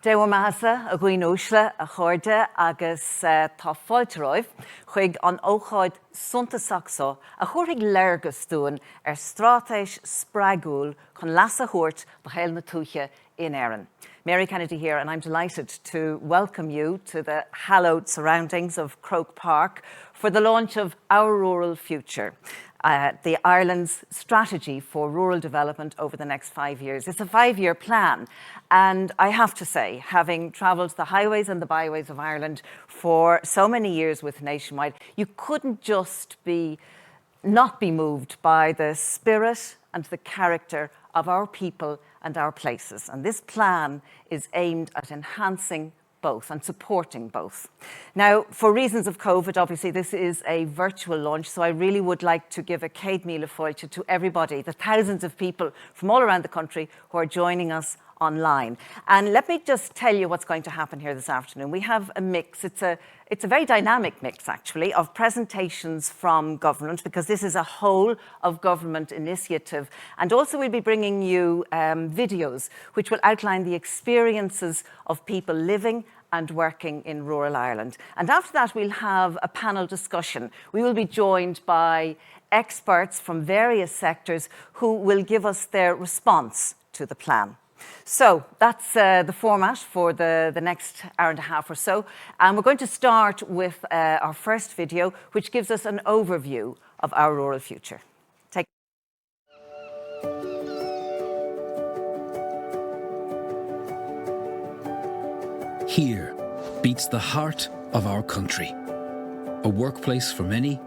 Dewa mahasa a gwinosla a chorde agus tá fáilteráibh chuig an ócháid sunta saxo a chuirigh lergus dúin strátais spragúil chun lasa chuirt ba chéil na túiche in Éireann. Mary Kennedy here, and I'm delighted to welcome you to the hallowed surroundings of Croke Park for the launch of Our Rural Future, the Ireland's strategy for rural development over the next 5 years. It's a 5-year plan, and I have to say, having travelled the highways and the byways of Ireland for so many years with Nationwide, you couldn't just not be moved by the spirit and the character of our people and our places. And this plan is aimed at enhancing both and supporting both. Now, for reasons of COVID, obviously, this is a virtual launch, so I really would like to give a céad míle fáilte to everybody, the thousands of people from all around the country who are joining us online. And let me just tell you what's going to happen here this afternoon. We have a mix. It's a very dynamic mix, actually, of presentations from government, because this is a whole of government initiative. And also we'll be bringing you videos which will outline the experiences of people living and working in rural Ireland. And after that, we'll have a panel discussion. We will be joined by experts from various sectors who will give us their response to the plan. So that's the format for the next hour and a half or so. And we're going to start with our first video, which gives us an overview of our rural future. Here beats the heart of our country. A workplace for many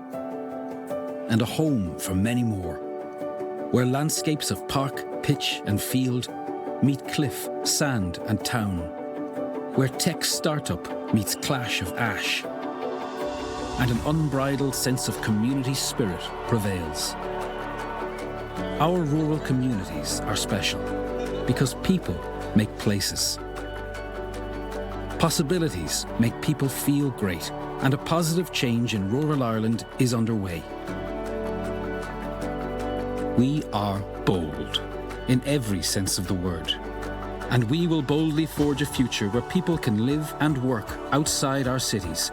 and a home for many more, where landscapes of park, pitch and field meet cliff, sand and town, where tech startup meets clash of ash, and an unbridled sense of community spirit prevails. Our rural communities are special because people make places. Possibilities make people feel great, and a positive change in rural Ireland is underway. We are bold in every sense of the word, and we will boldly forge a future where people can live and work outside our cities,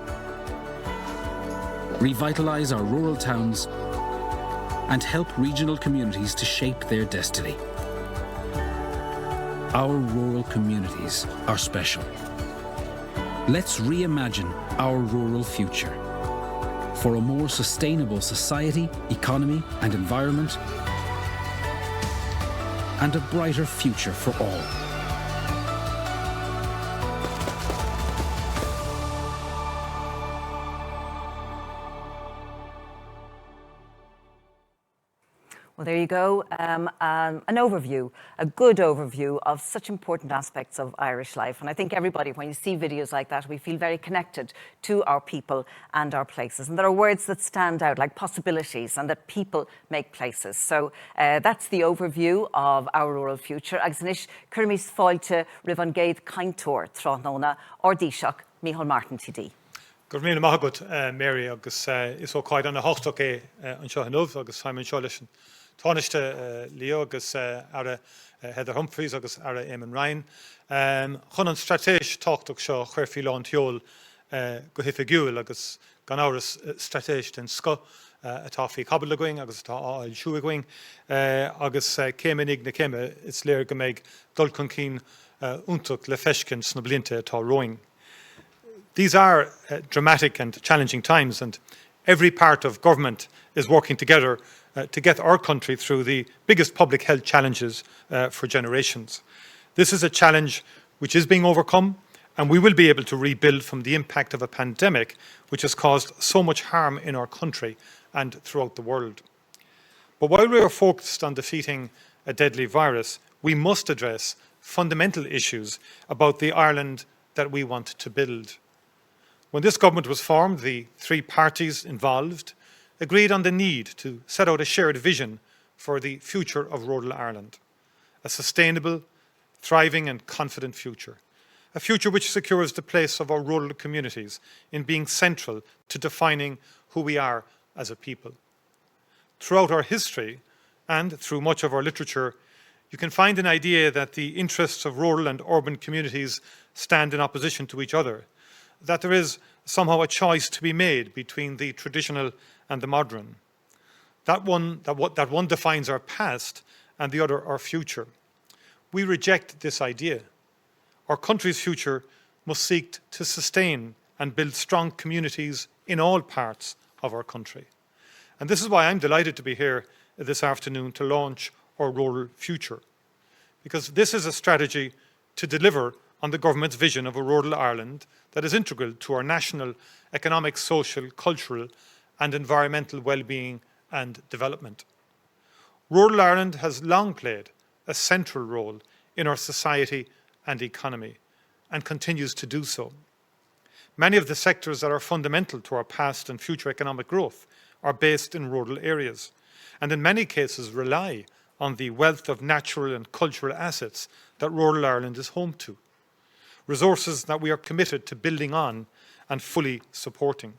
revitalise our rural towns, and help regional communities to shape their destiny. Our rural communities are special. Let's reimagine our rural future for a more sustainable society, economy and environment, and a brighter future for all. Well, there you go, an overview, a good overview of such important aspects of Irish life. And I think everybody, when you see videos like that, we feel very connected to our people and our places. And there are words that stand out, like possibilities, and that people make places. So that's the overview of our rural future. Agus inis, Curmis fáilte ribh an géad cainteoir tráthnóna or Taoiseach Micheál Martin TD. Gur míle maith Mary, agus is ócáid an hochtach an seo hanmh agus Simon Seolis. Tánaiste Leo agus ara Heather Humphreys agus ara Eamon Ryan. Chun an stratéis táchtach seo chuir fiú an teol go hifigiúil agus gan áras stratéis den sco atá fi cabal going agus atá áil siú going agus céiminig na céime is léir go méid dul chun cín úntach le feiscin sna blianta atá roing. These are dramatic and challenging times, and every part of government is working together to get our country through the biggest public health challenges for generations. This is a challenge which is being overcome, and we will be able to rebuild from the impact of a pandemic which has caused so much harm in our country and throughout the world. But while we are focused on defeating a deadly virus, we must address fundamental issues about the Ireland that we want to build. When this government was formed, the three parties involved agreed on the need to set out a shared vision for the future of rural Ireland, a sustainable, thriving and confident future, a future which secures the place of our rural communities in being central to defining who we are as a people. Throughout our history and through much of our literature, you can find an idea that the interests of rural and urban communities stand in opposition to each other, that there is somehow a choice to be made between the traditional and the modern, that one defines our past and the other our future. We reject this idea. Our country's future must seek to sustain and build strong communities in all parts of our country. And this is why I'm delighted to be here this afternoon to launch our rural future, because this is a strategy to deliver on the government's vision of a rural Ireland that is integral to our national economic, social, cultural and environmental well-being and development. Rural Ireland has long played a central role in our society and economy and continues to do so. Many of the sectors that are fundamental to our past and future economic growth are based in rural areas, and in many cases rely on the wealth of natural and cultural assets that rural Ireland is home to, resources that we are committed to building on and fully supporting.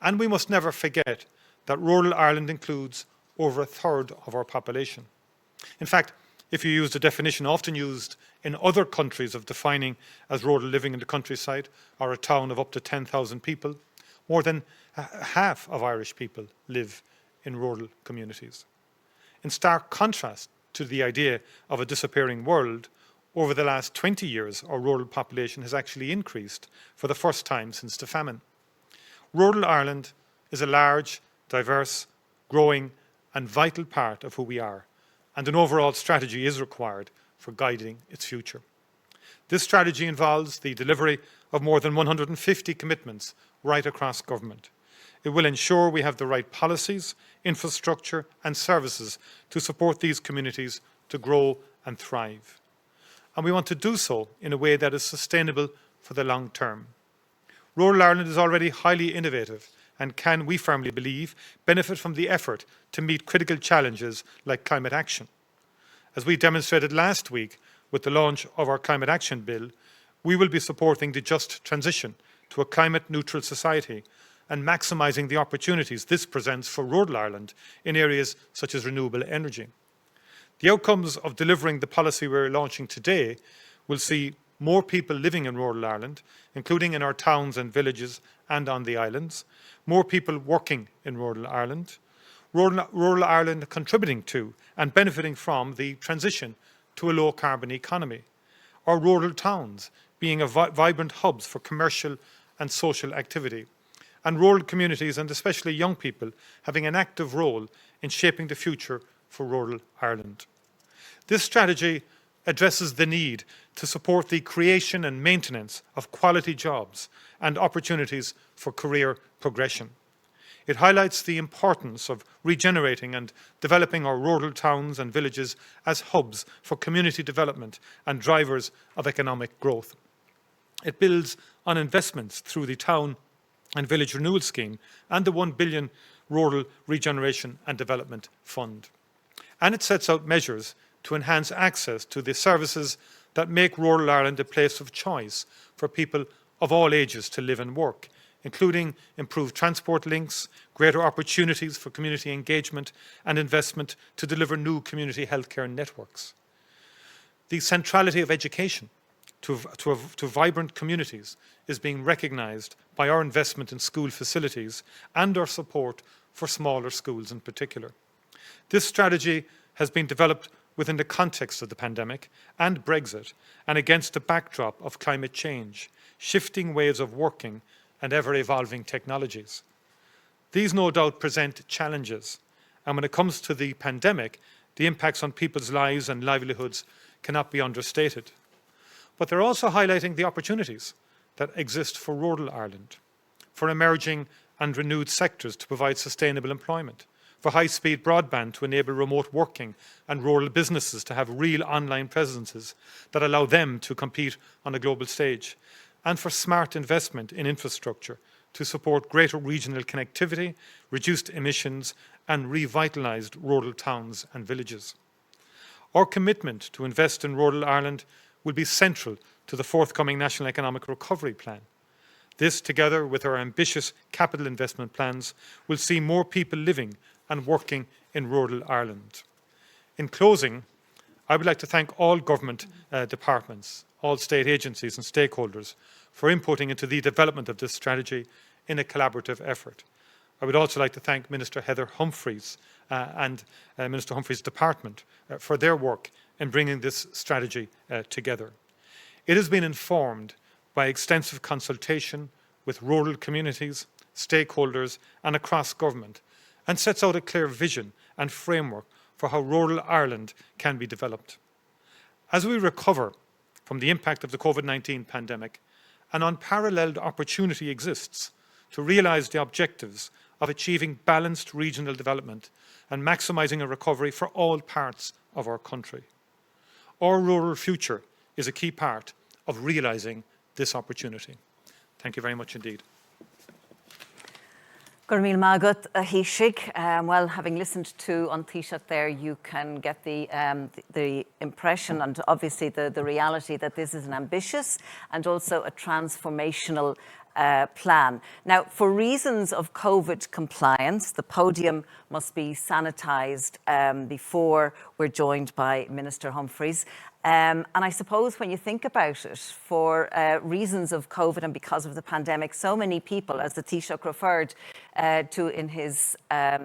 And we must never forget that rural Ireland includes over a third of our population. In fact, if you use the definition often used in other countries of defining as rural living in the countryside or a town of up to 10,000 people, more than half of Irish people live in rural communities. In stark contrast to the idea of a disappearing world, over the last 20 years, our rural population has actually increased for the first time since the famine. Rural Ireland is a large, diverse, growing and vital part of who we are, and an overall strategy is required for guiding its future. This strategy involves the delivery of more than 150 commitments right across government. It will ensure we have the right policies, infrastructure and services to support these communities to grow and thrive. And we want to do so in a way that is sustainable for the long term. Rural Ireland is already highly innovative and can, we firmly believe, benefit from the effort to meet critical challenges like climate action. As we demonstrated last week with the launch of our Climate Action Bill, we will be supporting the just transition to a climate-neutral society and maximising the opportunities this presents for rural Ireland in areas such as renewable energy. The outcomes of delivering the policy we're launching today will see more people living in rural Ireland, including in our towns and villages and on the islands, more people working in rural Ireland, rural Ireland contributing to and benefiting from the transition to a low-carbon economy, our rural towns being vibrant hubs for commercial and social activity, and rural communities and especially young people having an active role in shaping the future for rural Ireland. This strategy addresses the need to support the creation and maintenance of quality jobs and opportunities for career progression. It highlights the importance of regenerating and developing our rural towns and villages as hubs for community development and drivers of economic growth. It builds on investments through the Town and Village Renewal Scheme and the €1 billion Rural Regeneration and Development Fund. And it sets out measures to enhance access to the services that make rural Ireland a place of choice for people of all ages to live and work, including improved transport links, greater opportunities for community engagement and investment to deliver new community healthcare networks. The centrality of education to vibrant communities is being recognised by our investment in school facilities and our support for smaller schools in particular. This strategy has been developed within the context of the pandemic and Brexit and against a backdrop of climate change, shifting ways of working and ever-evolving technologies. These no doubt present challenges, and when it comes to the pandemic, the impacts on people's lives and livelihoods cannot be understated. But they're also highlighting the opportunities that exist for rural Ireland, for emerging and renewed sectors to provide sustainable employment, for high-speed broadband to enable remote working and rural businesses to have real online presences that allow them to compete on a global stage, and for smart investment in infrastructure to support greater regional connectivity, reduced emissions and revitalised rural towns and villages. Our commitment to invest in rural Ireland will be central to the forthcoming National Economic Recovery Plan. This, together with our ambitious capital investment plans, will see more people living and working in rural Ireland. In closing, I would like to thank all government departments, all state agencies and stakeholders for inputting into the development of this strategy in a collaborative effort. I would also like to thank Minister Heather Humphreys and Minister Humphreys' department for their work in bringing this strategy together. It has been informed by extensive consultation with rural communities, stakeholders and across government, and sets out a clear vision and framework for how rural Ireland can be developed. As we recover from the impact of the COVID-19 pandemic, an unparalleled opportunity exists to realise the objectives of achieving balanced regional development and maximising a recovery for all parts of our country. Our rural future is a key part of realising this opportunity. Thank you very much indeed. Gurmil Magat Hishig. Well, having listened to An Taoiseach there, you can get the impression and obviously the reality that this is an ambitious and also a transformational plan. Now, for reasons of COVID compliance, the podium must be sanitised before we're joined by Minister Humphreys. And I suppose when you think about it, for reasons of COVID and because of the pandemic, so many people, as the Taoiseach referred to in his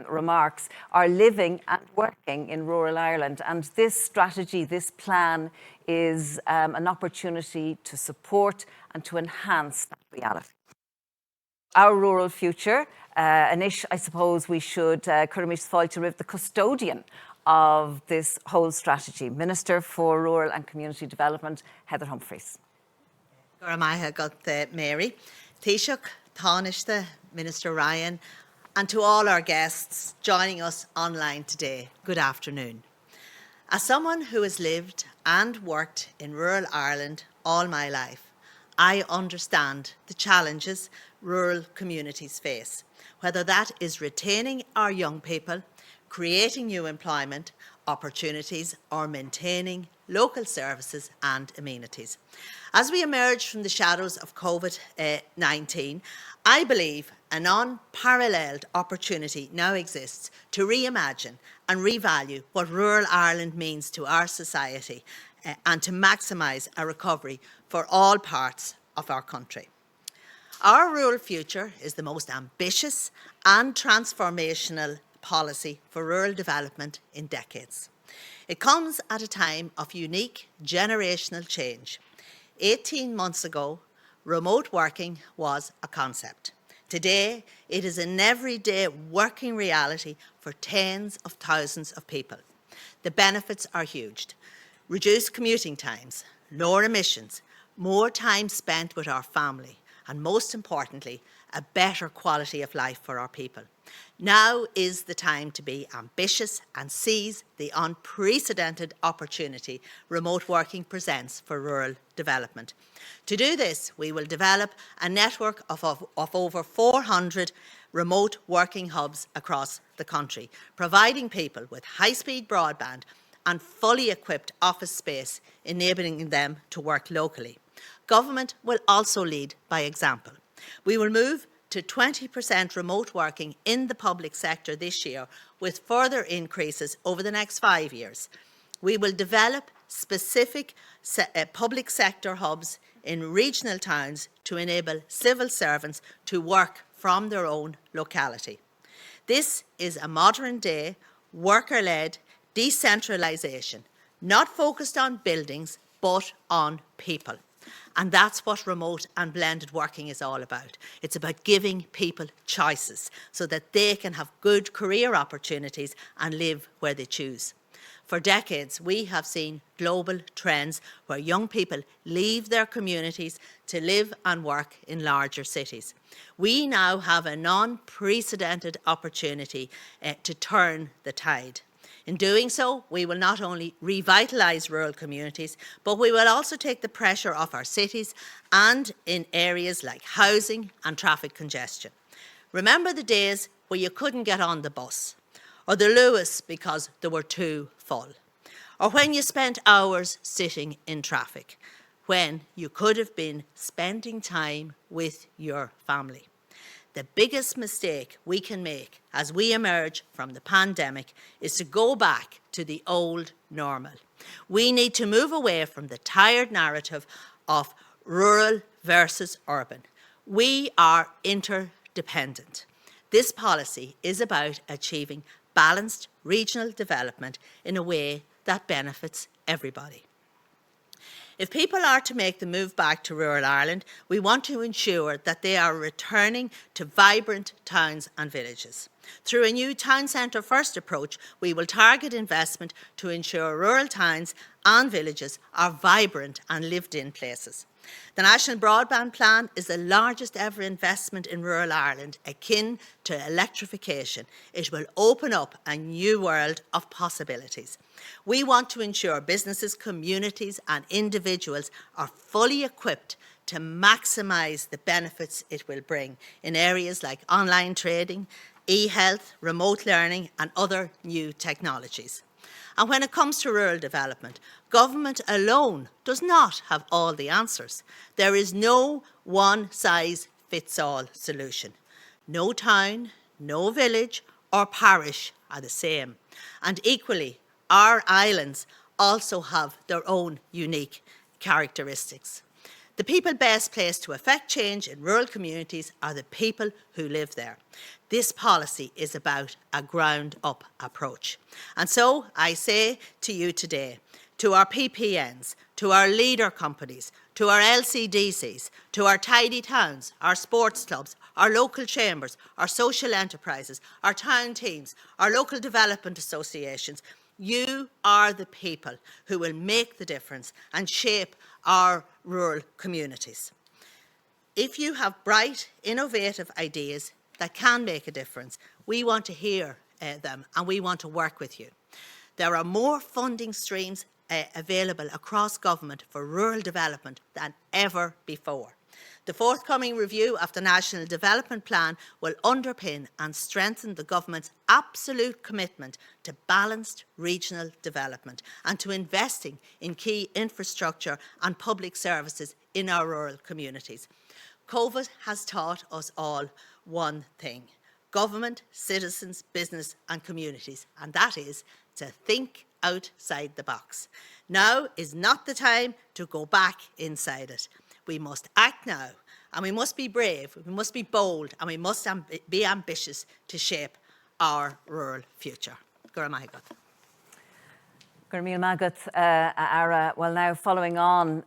remarks, are living and working in rural Ireland. And this strategy, this plan, is an opportunity to support and to enhance that reality. Our rural future, Anish, I suppose we should Curmish to the custodian of this whole strategy, Minister for Rural and Community Development, Heather Humphreys. Goramaithe got Mary, Taoiseach, Tánaiste, Minister Ryan, and to all our guests joining us online today, good afternoon. As someone who has lived and worked in rural Ireland all my life, I understand the challenges rural communities face, whether that is retaining our young people, creating new employment opportunities or maintaining local services and amenities. As we emerge from the shadows of COVID-19, I believe an unparalleled opportunity now exists to reimagine and revalue what rural Ireland means to our society and to maximise a recovery for all parts of our country. Our rural future is the most ambitious and transformational policy for rural development in decades. It comes at a time of unique generational change. 18 months ago, remote working was a concept. Today, it is an everyday working reality for tens of thousands of people. The benefits are huge. Reduced commuting times, lower emissions, more time spent with our family, and most importantly, a better quality of life for our people. Now is the time to be ambitious and seize the unprecedented opportunity remote working presents for rural development. To do this, we will develop a network of over 400 remote working hubs across the country, providing people with high-speed broadband and fully equipped office space, enabling them to work locally. Government will also lead by example. We will move to 20% remote working in the public sector this year, with further increases over the next 5 years. We will develop specific public sector hubs in regional towns to enable civil servants to work from their own locality. This is a modern-day, worker-led decentralisation, not focused on buildings, but on people. And that's what remote and blended working is all about. It's about giving people choices so that they can have good career opportunities and live where they choose. For decades, we have seen global trends where young people leave their communities to live and work in larger cities. We now have an unprecedented opportunity to turn the tide. In doing so, we will not only revitalise rural communities, but we will also take the pressure off our cities and in areas like housing and traffic congestion. Remember the days where you couldn't get on the bus, or the Lewis because they were too full, or when you spent hours sitting in traffic, when you could have been spending time with your family. The biggest mistake we can make as we emerge from the pandemic is to go back to the old normal. We need to move away from the tired narrative of rural versus urban. We are interdependent. This policy is about achieving balanced regional development in a way that benefits everybody. If people are to make the move back to rural Ireland, we want to ensure that they are returning to vibrant towns and villages. Through a new town centre first approach, we will target investment to ensure rural towns and villages are vibrant and lived-in places. The National Broadband Plan is the largest ever investment in rural Ireland, akin to electrification. It will open up a new world of possibilities. We want to ensure businesses, communities and individuals are fully equipped to maximise the benefits it will bring in areas like online trading, e-health, remote learning and other new technologies. And when it comes to rural development, government alone does not have all the answers. There is no one-size-fits-all solution. No town, no village or parish are the same. And equally, our islands also have their own unique characteristics. The people best placed to effect change in rural communities are the people who live there. This policy is about a ground-up approach. And so I say to you today, to our PPNs, to our leader companies, to our LCDCs, to our tidy towns, our sports clubs, our local chambers, our social enterprises, our town teams, our local development associations, you are the people who will make the difference and shape our rural communities. If you have bright, innovative ideas that can make a difference, we want to hear them and we want to work with you. There are more funding streams available across government for rural development than ever before. The forthcoming review of the National Development Plan will underpin and strengthen the government's absolute commitment to balanced regional development and to investing in key infrastructure and public services in our rural communities. COVID has taught us all one thing: government, citizens, business and communities, and that is to think outside the box. Now is not the time to go back inside it. We must act now, and we must be brave, we must be bold, and we must be ambitious to shape our rural future. Gura Mahigat. Gurmil Magat, Ara, well now following on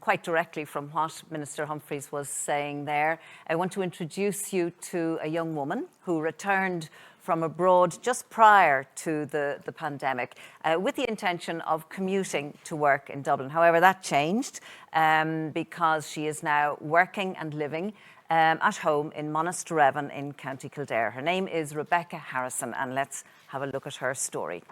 quite directly from what Minister Humphreys was saying there, I want to introduce you to a young woman who returned from abroad just prior to the pandemic with the intention of commuting to work in Dublin. However, that changed because she is now working and living at home in Monasterevin in County Kildare. Her name is Rebecca Harrison, and let's have a look at her story.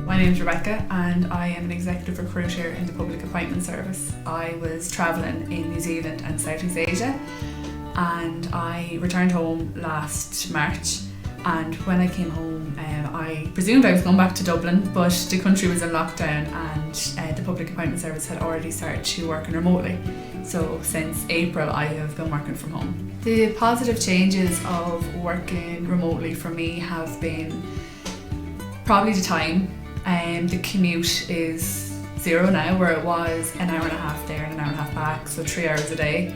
My name is Rebecca and I am an executive recruiter in the Public Appointment Service. I was travelling in New Zealand and Southeast Asia, and I returned home last March, and when I came home I presumed I was going back to Dublin, but the country was in lockdown and the Public Appointment Service had already started to working remotely. So since April I have been working from home. The positive changes of working remotely for me have been probably the time. The commute is zero now, where it was an hour and a half there and an hour and a half back, so 3 hours a day.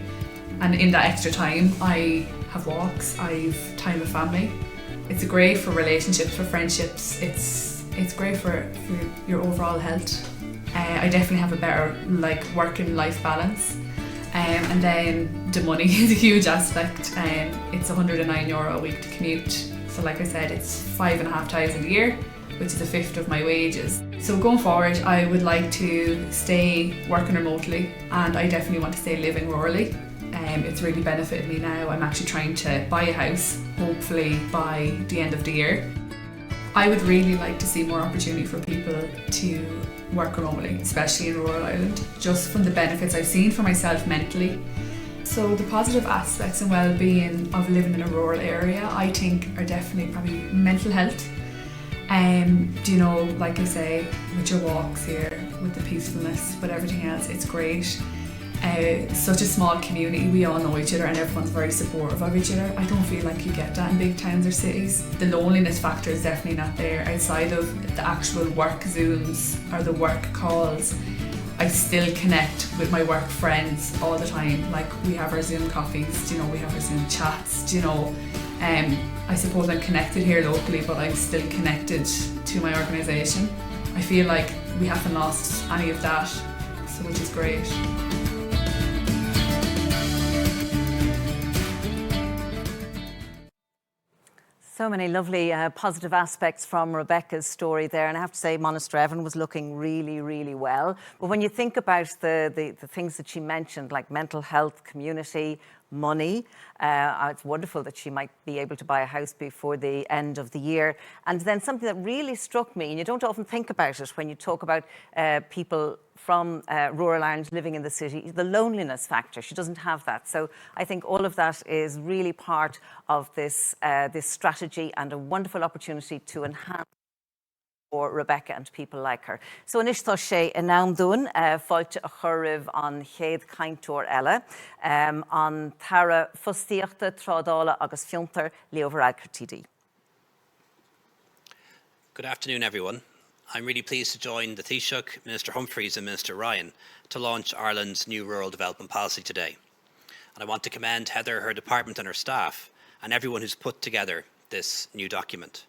And in that extra time, I have walks, I've time with family. It's great for relationships, for friendships. It's great for your overall health. I definitely have a better working life balance. And then the money is a huge aspect. It's €109 a week to commute. So like I said, it's 5,500 a year, which is a fifth of my wages. So going forward, I would like to stay working remotely, and I definitely want to stay living rurally. It's really benefited me now. I'm actually trying to buy a house, hopefully by the end of the year. I would really like to see more opportunity for people to work remotely, especially in rural Ireland, just from the benefits I've seen for myself mentally. So the positive aspects and well-being of living in a rural area, I think, are definitely probably mental health. Like I say, with your walks here, with the peacefulness, with everything else, it's great. such a small community, we all know each other and everyone's very supportive of each other. I don't feel like you get that in big towns or cities. The loneliness factor is definitely not there. Outside of the actual work Zooms or the work calls, I still connect with my work friends all the time. Like, we have our Zoom coffees, we have our Zoom chats, I suppose I'm connected here locally, but I'm still connected to my organisation. I feel like we haven't lost any of that, so which is great. So many lovely positive aspects from Rebecca's story there, and I have to say Monasterevin was looking really, really well. But when you think about the things that she mentioned, like mental health, community, money, it's wonderful that she might be able to buy a house before the end of the year. And then something that really struck me, and you don't often think about it when you talk about people from rural Ireland living in the city, the loneliness factor. She doesn't have that. So I think all of that is really part of this strategy and a wonderful opportunity to enhance for Rebecca and people like her. So inis tá sé in nám dún fáilte a churibh an chéad cainteoir eile an tara fostíochta trádála agus fiúntar Leo Varadkar TD. Good afternoon, everyone. I'm really pleased to join the Taoiseach, Minister Humphreys and Minister Ryan to launch Ireland's new rural development policy today. And I want to commend Heather, her department and her staff, and everyone who's put together this new document.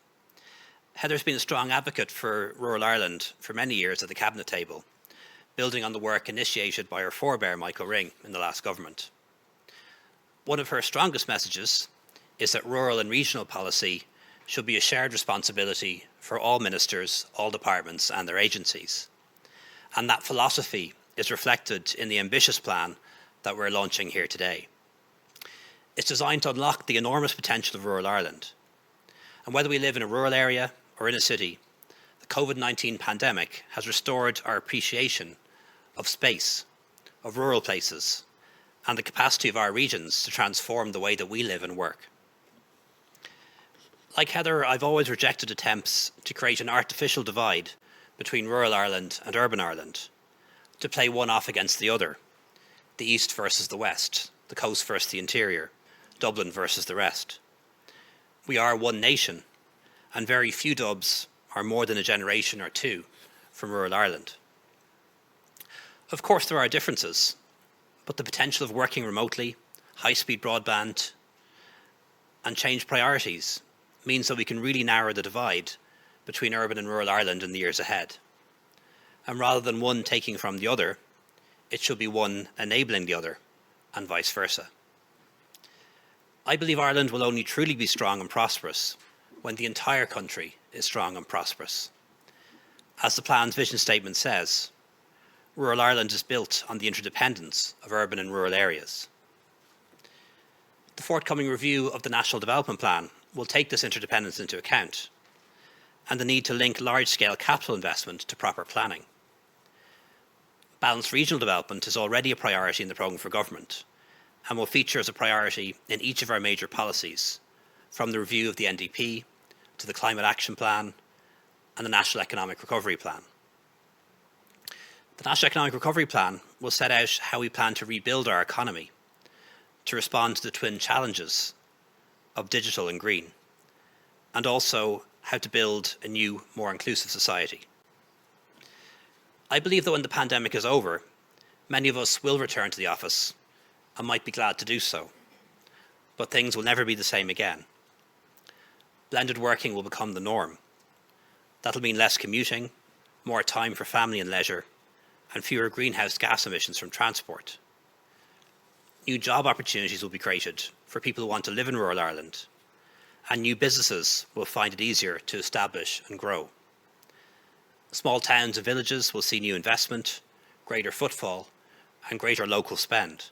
Heather's been a strong advocate for rural Ireland for many years at the Cabinet table, building on the work initiated by her forebear Michael Ring in the last government. One of her strongest messages is that rural and regional policy should be a shared responsibility for all ministers, all departments and their agencies. And that philosophy is reflected in the ambitious plan that we're launching here today. It's designed to unlock the enormous potential of rural Ireland. And whether we live in a rural area or in a city, the COVID-19 pandemic has restored our appreciation of space, of rural places, and the capacity of our regions to transform the way that we live and work. Like Heather, I've always rejected attempts to create an artificial divide between rural Ireland and urban Ireland, to play one off against the other, the east versus the west, the coast versus the interior, Dublin versus the rest. We are one nation, and very few Dubs are more than a generation or two from rural Ireland. Of course, there are differences, but the potential of working remotely, high-speed broadband, and change priorities means that we can really narrow the divide between urban and rural Ireland in the years ahead. And rather than one taking from the other, it should be one enabling the other, and vice versa. I believe Ireland will only truly be strong and prosperous when the entire country is strong and prosperous. As the plan's vision statement says, rural Ireland is built on the interdependence of urban and rural areas. The forthcoming review of the National Development Plan will take this interdependence into account, and the need to link large-scale capital investment to proper planning. Balanced regional development is already a priority in the programme for government, and will feature as a priority in each of our major policies, from the review of the NDP to the Climate Action Plan and the National Economic Recovery Plan. The National Economic Recovery Plan will set out how we plan to rebuild our economy to respond to the twin challenges of digital and green, and also how to build a new, more inclusive society. I believe that when the pandemic is over, many of us will return to the office and might be glad to do so, but things will never be the same again. Blended working will become the norm. That'll mean less commuting, more time for family and leisure, and fewer greenhouse gas emissions from transport. New job opportunities will be created for people who want to live in rural Ireland, and new businesses will find it easier to establish and grow. Small towns and villages will see new investment, greater footfall, and greater local spend.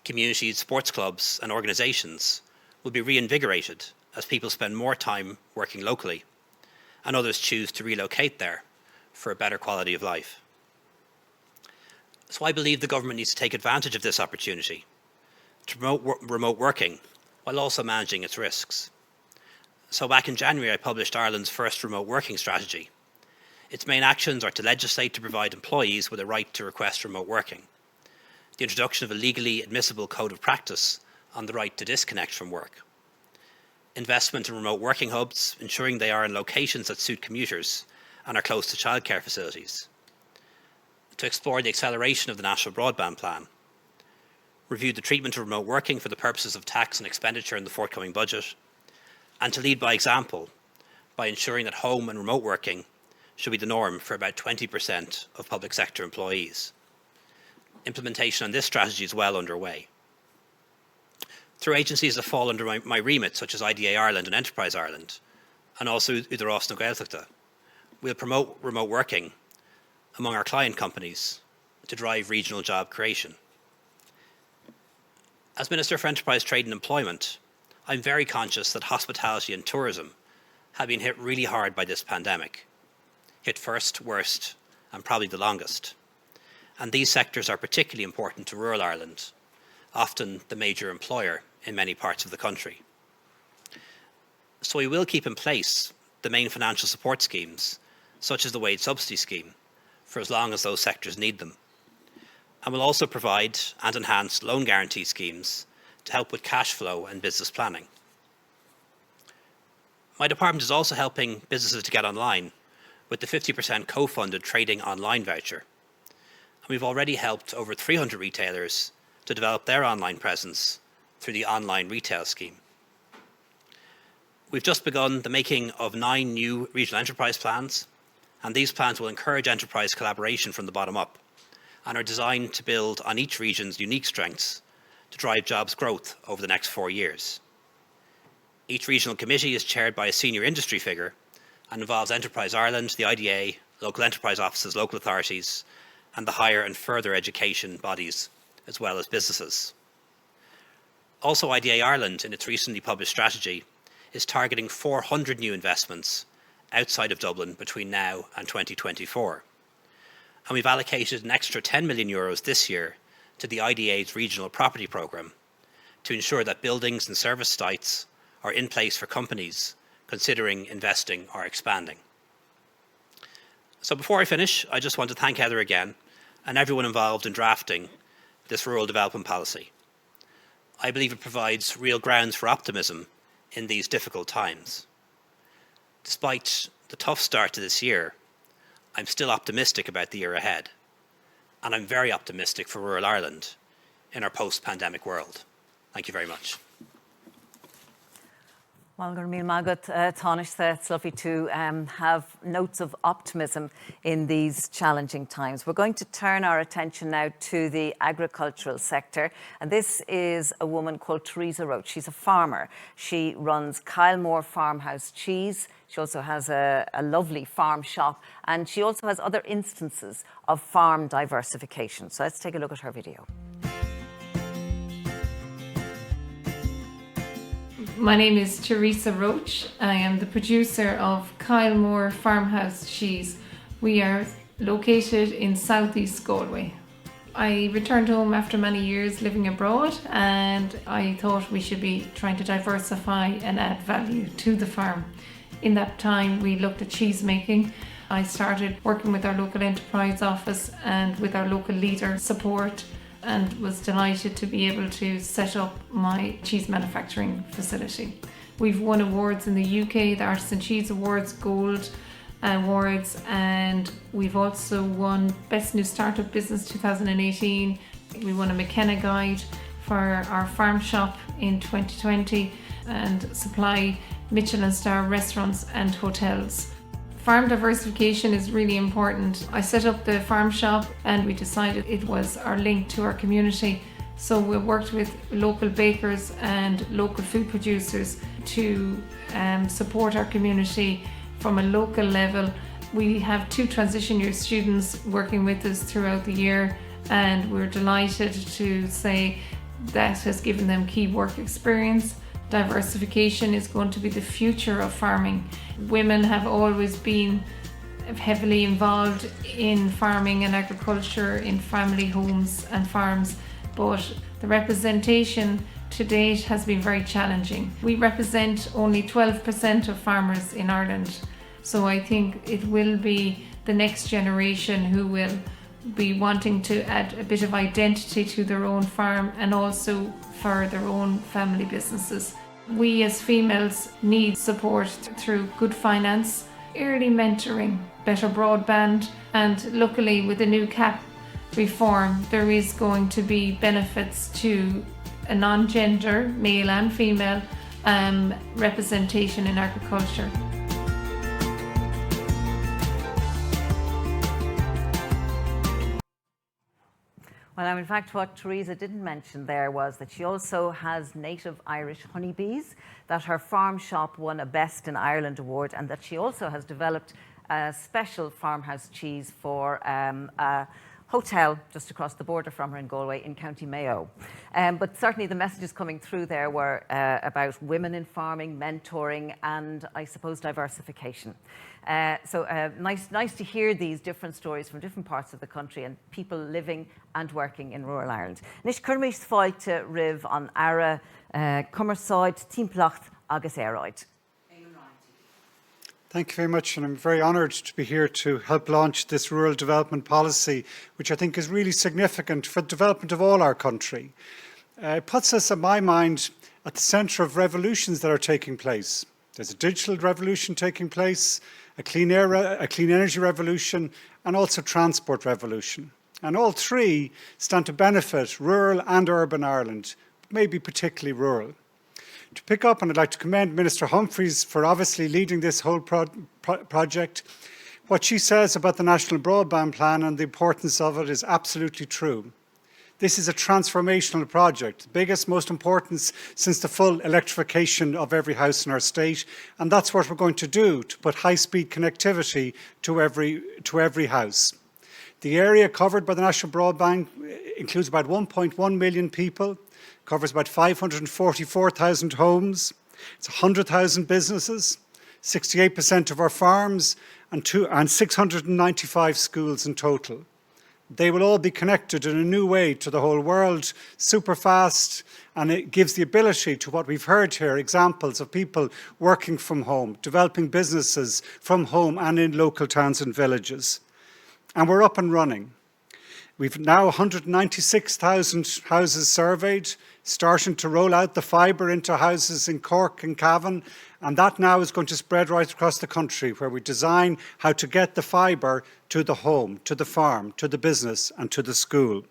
Communities, sports clubs and organisations will be reinvigorated as people spend more time working locally, and others choose to relocate there for a better quality of life. So I believe the government needs to take advantage of this opportunity to promote remote working while also managing its risks. So back in January, I published Ireland's first remote working strategy. Its main actions are to legislate to provide employees with a right to request remote working, the introduction of a legally admissible code of practice on the right to disconnect from work, investment in remote working hubs, ensuring they are in locations that suit commuters and are close to childcare facilities, to explore the acceleration of the National Broadband Plan, review the treatment of remote working for the purposes of tax and expenditure in the forthcoming budget, and to lead by example by ensuring that home and remote working should be the norm for about 20% of public sector employees. Implementation on this strategy is well underway. Through agencies that fall under my remit, such as IDA Ireland and Enterprise Ireland, and also Udaros na Gaeltachta, we'll promote remote working among our client companies to drive regional job creation. As Minister for Enterprise, Trade and Employment, I'm very conscious that hospitality and tourism have been hit really hard by this pandemic. Hit first, worst, and probably the longest. And these sectors are particularly important to rural Ireland, often the major employer in many parts of the country. So we will keep in place the main financial support schemes, such as the wage subsidy scheme, for as long as those sectors need them. And will also provide and enhance loan guarantee schemes to help with cash flow and business planning. My department is also helping businesses to get online with the 50% co-funded trading online voucher. And we've already helped over 300 retailers to develop their online presence through the online retail scheme. We've just begun the making of 9 new regional enterprise plans, and these plans will encourage enterprise collaboration from the bottom up and are designed to build on each region's unique strengths to drive jobs growth over the next 4 years. Each regional committee is chaired by a senior industry figure and involves Enterprise Ireland, the IDA, local enterprise offices, local authorities, and the higher and further education bodies, as well as businesses. Also, IDA Ireland, in its recently published strategy, is targeting 400 new investments outside of Dublin between now and 2024. And we've allocated an extra €10 million this year to the IDA's regional property programme to ensure that buildings and service sites are in place for companies considering investing or expanding. So before I finish, I just want to thank Heather again and everyone involved in drafting this rural development policy. I believe it provides real grounds for optimism in these difficult times. Despite the tough start to this year, I'm still optimistic about the year ahead, and I'm very optimistic for rural Ireland in our post-pandemic world. Thank you very much. Well, Míl Mágat, Tánaiste, it's lovely to have notes of optimism in these challenging times. We're going to turn our attention now to the agricultural sector, and this is a woman called Teresa Roach. She's a farmer. She runs Kylemore Farmhouse Cheese. She also has a lovely farm shop, and she also has other instances of farm diversification. So let's take a look at her video. My name is Teresa Roach. I am the producer of Kylemore Farmhouse Cheese. We are located in southeast Galway. I returned home after many years living abroad, and I thought we should be trying to diversify and add value to the farm. In that time we looked at cheese making. I started working with our local enterprise office and with our local leader support, and was delighted to be able to set up my cheese manufacturing facility. We've won awards in the UK, the Artisan Cheese Awards, Gold Awards, and we've also won Best New Startup Business 2018. We won a McKenna Guide for our farm shop in 2020 and supply Michelin star restaurants and hotels. Farm diversification is really important. I set up the farm shop and we decided it was our link to our community. So we worked with local bakers and local food producers to support our community from a local level. We have 2 transition year students working with us throughout the year, and we're delighted to say that has given them key work experience. Diversification is going to be the future of farming. Women have always been heavily involved in farming and agriculture in family homes and farms, but the representation to date has been very challenging. We represent only 12% of farmers in Ireland, so I think it will be the next generation who will be wanting to add a bit of identity to their own farm and also for their own family businesses. We as females need support through good finance, early mentoring, better broadband, and luckily with the new CAP reform there is going to be benefits to a non-gender, male and female, representation in agriculture. Well, in fact, what Teresa didn't mention there was that she also has native Irish honeybees, that her farm shop won a Best in Ireland award, and that she also has developed a special farmhouse cheese for a hotel just across the border from her in Galway in County Mayo. But certainly the messages coming through there were about women in farming, mentoring, and I suppose diversification. Nice to hear these different stories from different parts of the country and people living and working in rural Ireland. Nis curmis fáilte riv an ara Cummersáid, Timplacht agus Éráid. Thank you very much, and I'm very honoured to be here to help launch this rural development policy, which I think is really significant for the development of all our country. It puts us, in my mind, at the centre of revolutions that are taking place. There's a digital revolution taking place, a clean energy revolution, and also transport revolution. And all three stand to benefit rural and urban Ireland, maybe particularly rural. To pick up, and I'd like to commend Minister Humphreys for obviously leading this whole project. What she says about the National Broadband Plan and the importance of it is absolutely true. This is a transformational project, the biggest, most important since the full electrification of every house in our state, and that's what we're going to do, to put high-speed connectivity to every house. The area covered by the National Broadband includes about 1.1 million people, covers about 544,000 homes, it's 100,000 businesses, 68% of our farms, and 695 schools in total. They will all be connected in a new way to the whole world, super fast, and it gives the ability to what we've heard here, examples of people working from home, developing businesses from home and in local towns and villages. And we're up and running. We've now 196,000 houses surveyed, starting to roll out the fibre into houses in Cork and Cavan, and that now is going to spread right across the country, where we design how to get the fibre to the home, to the farm, to the business and to the school.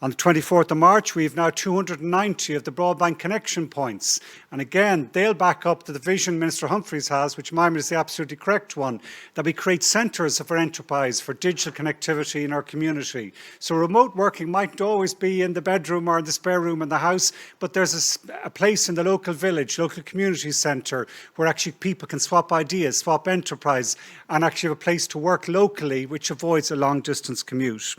On the 24th of March, we have now 290 of the broadband connection points. And again, they'll back up the vision Minister Humphreys has, which in my mind is the absolutely correct one, that we create centres of our enterprise for digital connectivity in our community. So remote working mightn't always be in the bedroom or in the spare room in the house, but there's a place in the local village, local community centre, where actually people can swap ideas, swap enterprise, and actually have a place to work locally, which avoids a long distance commute.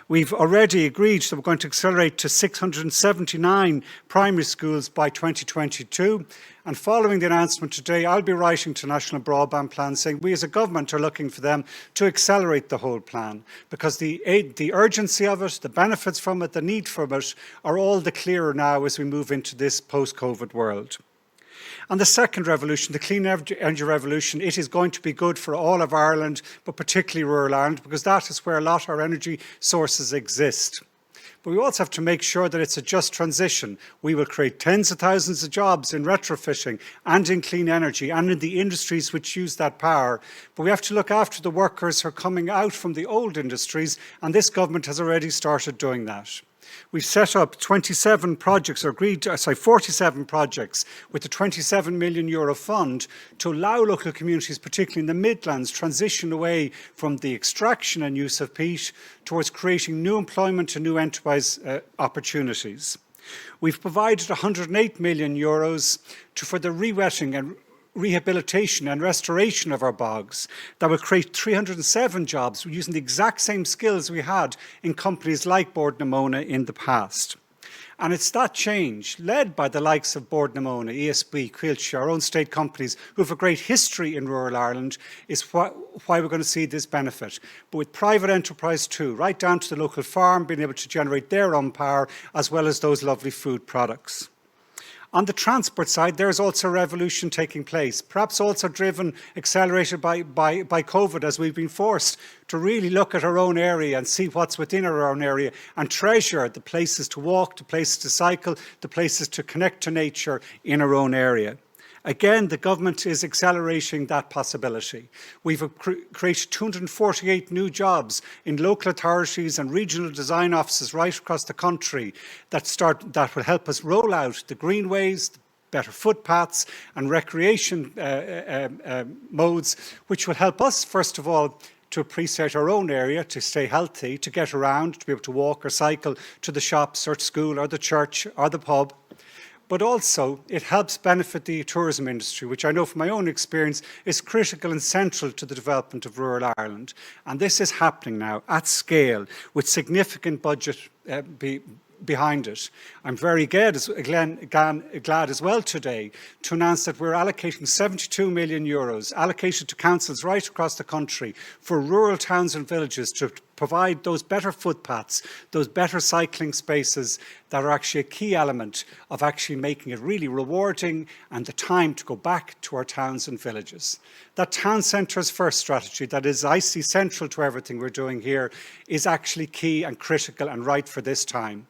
We've already agreed that we're going to accelerate to 679 primary schools by 2022. And following the announcement today, I'll be writing to National Broadband Plan saying we as a government are looking for them to accelerate the whole plan, because the urgency of it, the benefits from it, the need for it are all the clearer now as we move into this post-COVID world. And the second revolution, the clean energy revolution, it is going to be good for all of Ireland, but particularly rural Ireland, because that is where a lot of our energy sources exist. But we also have to make sure that it's a just transition. We will create tens of thousands of jobs in retrofitting and in clean energy and in the industries which use that power. But we have to look after the workers who are coming out from the old industries, and this government has already started doing that. We've set up 47 projects, or 47 projects with a €27 million fund to allow local communities, particularly in the Midlands, transition away from the extraction and use of peat towards creating new employment and new enterprise opportunities. We've provided €108 million for the re-wetting and rehabilitation and restoration of our bogs that will create 307 jobs using the exact same skills we had in companies like Bord na Móna in the past. And it's that change, led by the likes of Bord na Móna, ESB, Coillte, our own state companies, who have a great history in rural Ireland, is why we're going to see this benefit. But with private enterprise too, right down to the local farm, being able to generate their own power, as well as those lovely food products. On the transport side, there's also a revolution taking place, perhaps also accelerated by COVID, as we've been forced to really look at our own area and see what's within our own area and treasure the places to walk, the places to cycle, the places to connect to nature in our own area. Again, the government is accelerating that possibility. We've created 248 new jobs in local authorities and regional design offices right across the country that will help us roll out the greenways, better footpaths and recreation modes, which will help us, first of all, to appreciate our own area, to stay healthy, to get around, to be able to walk or cycle to the shops or school or the church or the pub. But also it helps benefit the tourism industry, which I know from my own experience is critical and central to the development of rural Ireland. And this is happening now at scale with significant budget behind it. I'm very glad as well today to announce that we're allocating 72 million euros allocated to councils right across the country for rural towns and villages to provide those better footpaths, those better cycling spaces that are actually a key element of actually making it really rewarding and the time to go back to our towns and villages. That town centres first strategy that is, I see, central to everything we're doing here is actually key and critical and right for this time.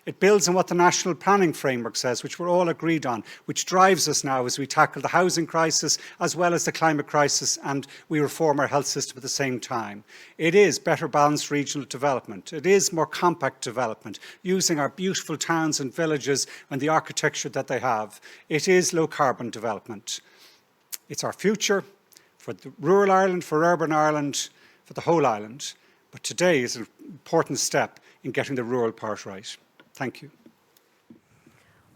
It builds on what the National Planning Framework says, which we're all agreed on, which drives us now as we tackle the housing crisis as well as the climate crisis, and we reform our health system at the same time. It is better balanced regional development. It is more compact development, using our beautiful towns and villages and the architecture that they have. It is low carbon development. It's our future for the rural Ireland, for urban Ireland, for the whole island. But today is an important step in getting the rural part right. Thank you.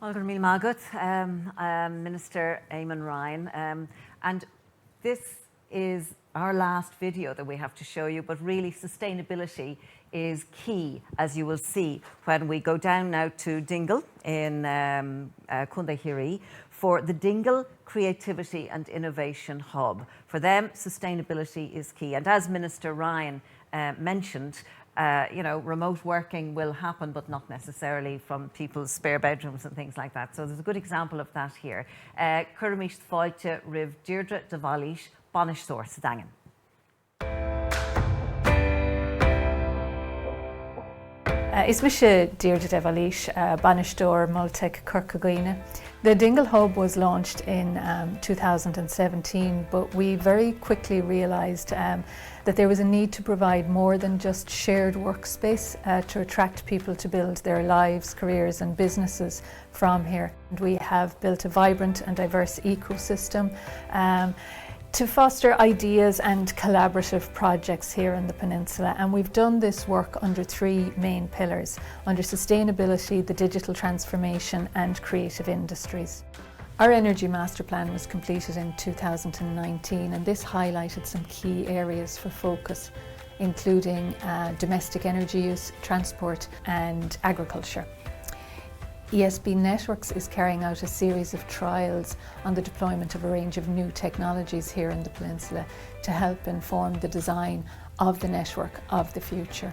Olga Míl Magat, Minister Eamon Ryan. And this is our last video that we have to show you, but really sustainability is key, as you will see when we go down now to Dingle in Cundahiri for the Dingle Creativity and Innovation Hub. For them, sustainability is key. And as Minister Ryan mentioned, remote working will happen, but not necessarily from people's spare bedrooms and things like that. So there's a good example of that here. Curramish Fáilte Riv Deirdre de Valís, Banish Source Dangan. Is Misha Deirdre de Valís, Banishtor Multec Kirkagina. The Dingle Hub was launched in 2017, but we very quickly realised that there was a need to provide more than just shared workspace to attract people to build their lives, careers and businesses from here. And we have built a vibrant and diverse ecosystem to foster ideas and collaborative projects here in the peninsula, and we've done this work under three main pillars: under sustainability, the digital transformation and creative industries. Our energy master plan was completed in 2019, and this highlighted some key areas for focus, including domestic energy use, transport and agriculture. ESB Networks is carrying out a series of trials on the deployment of a range of new technologies here in the peninsula to help inform the design of the network of the future.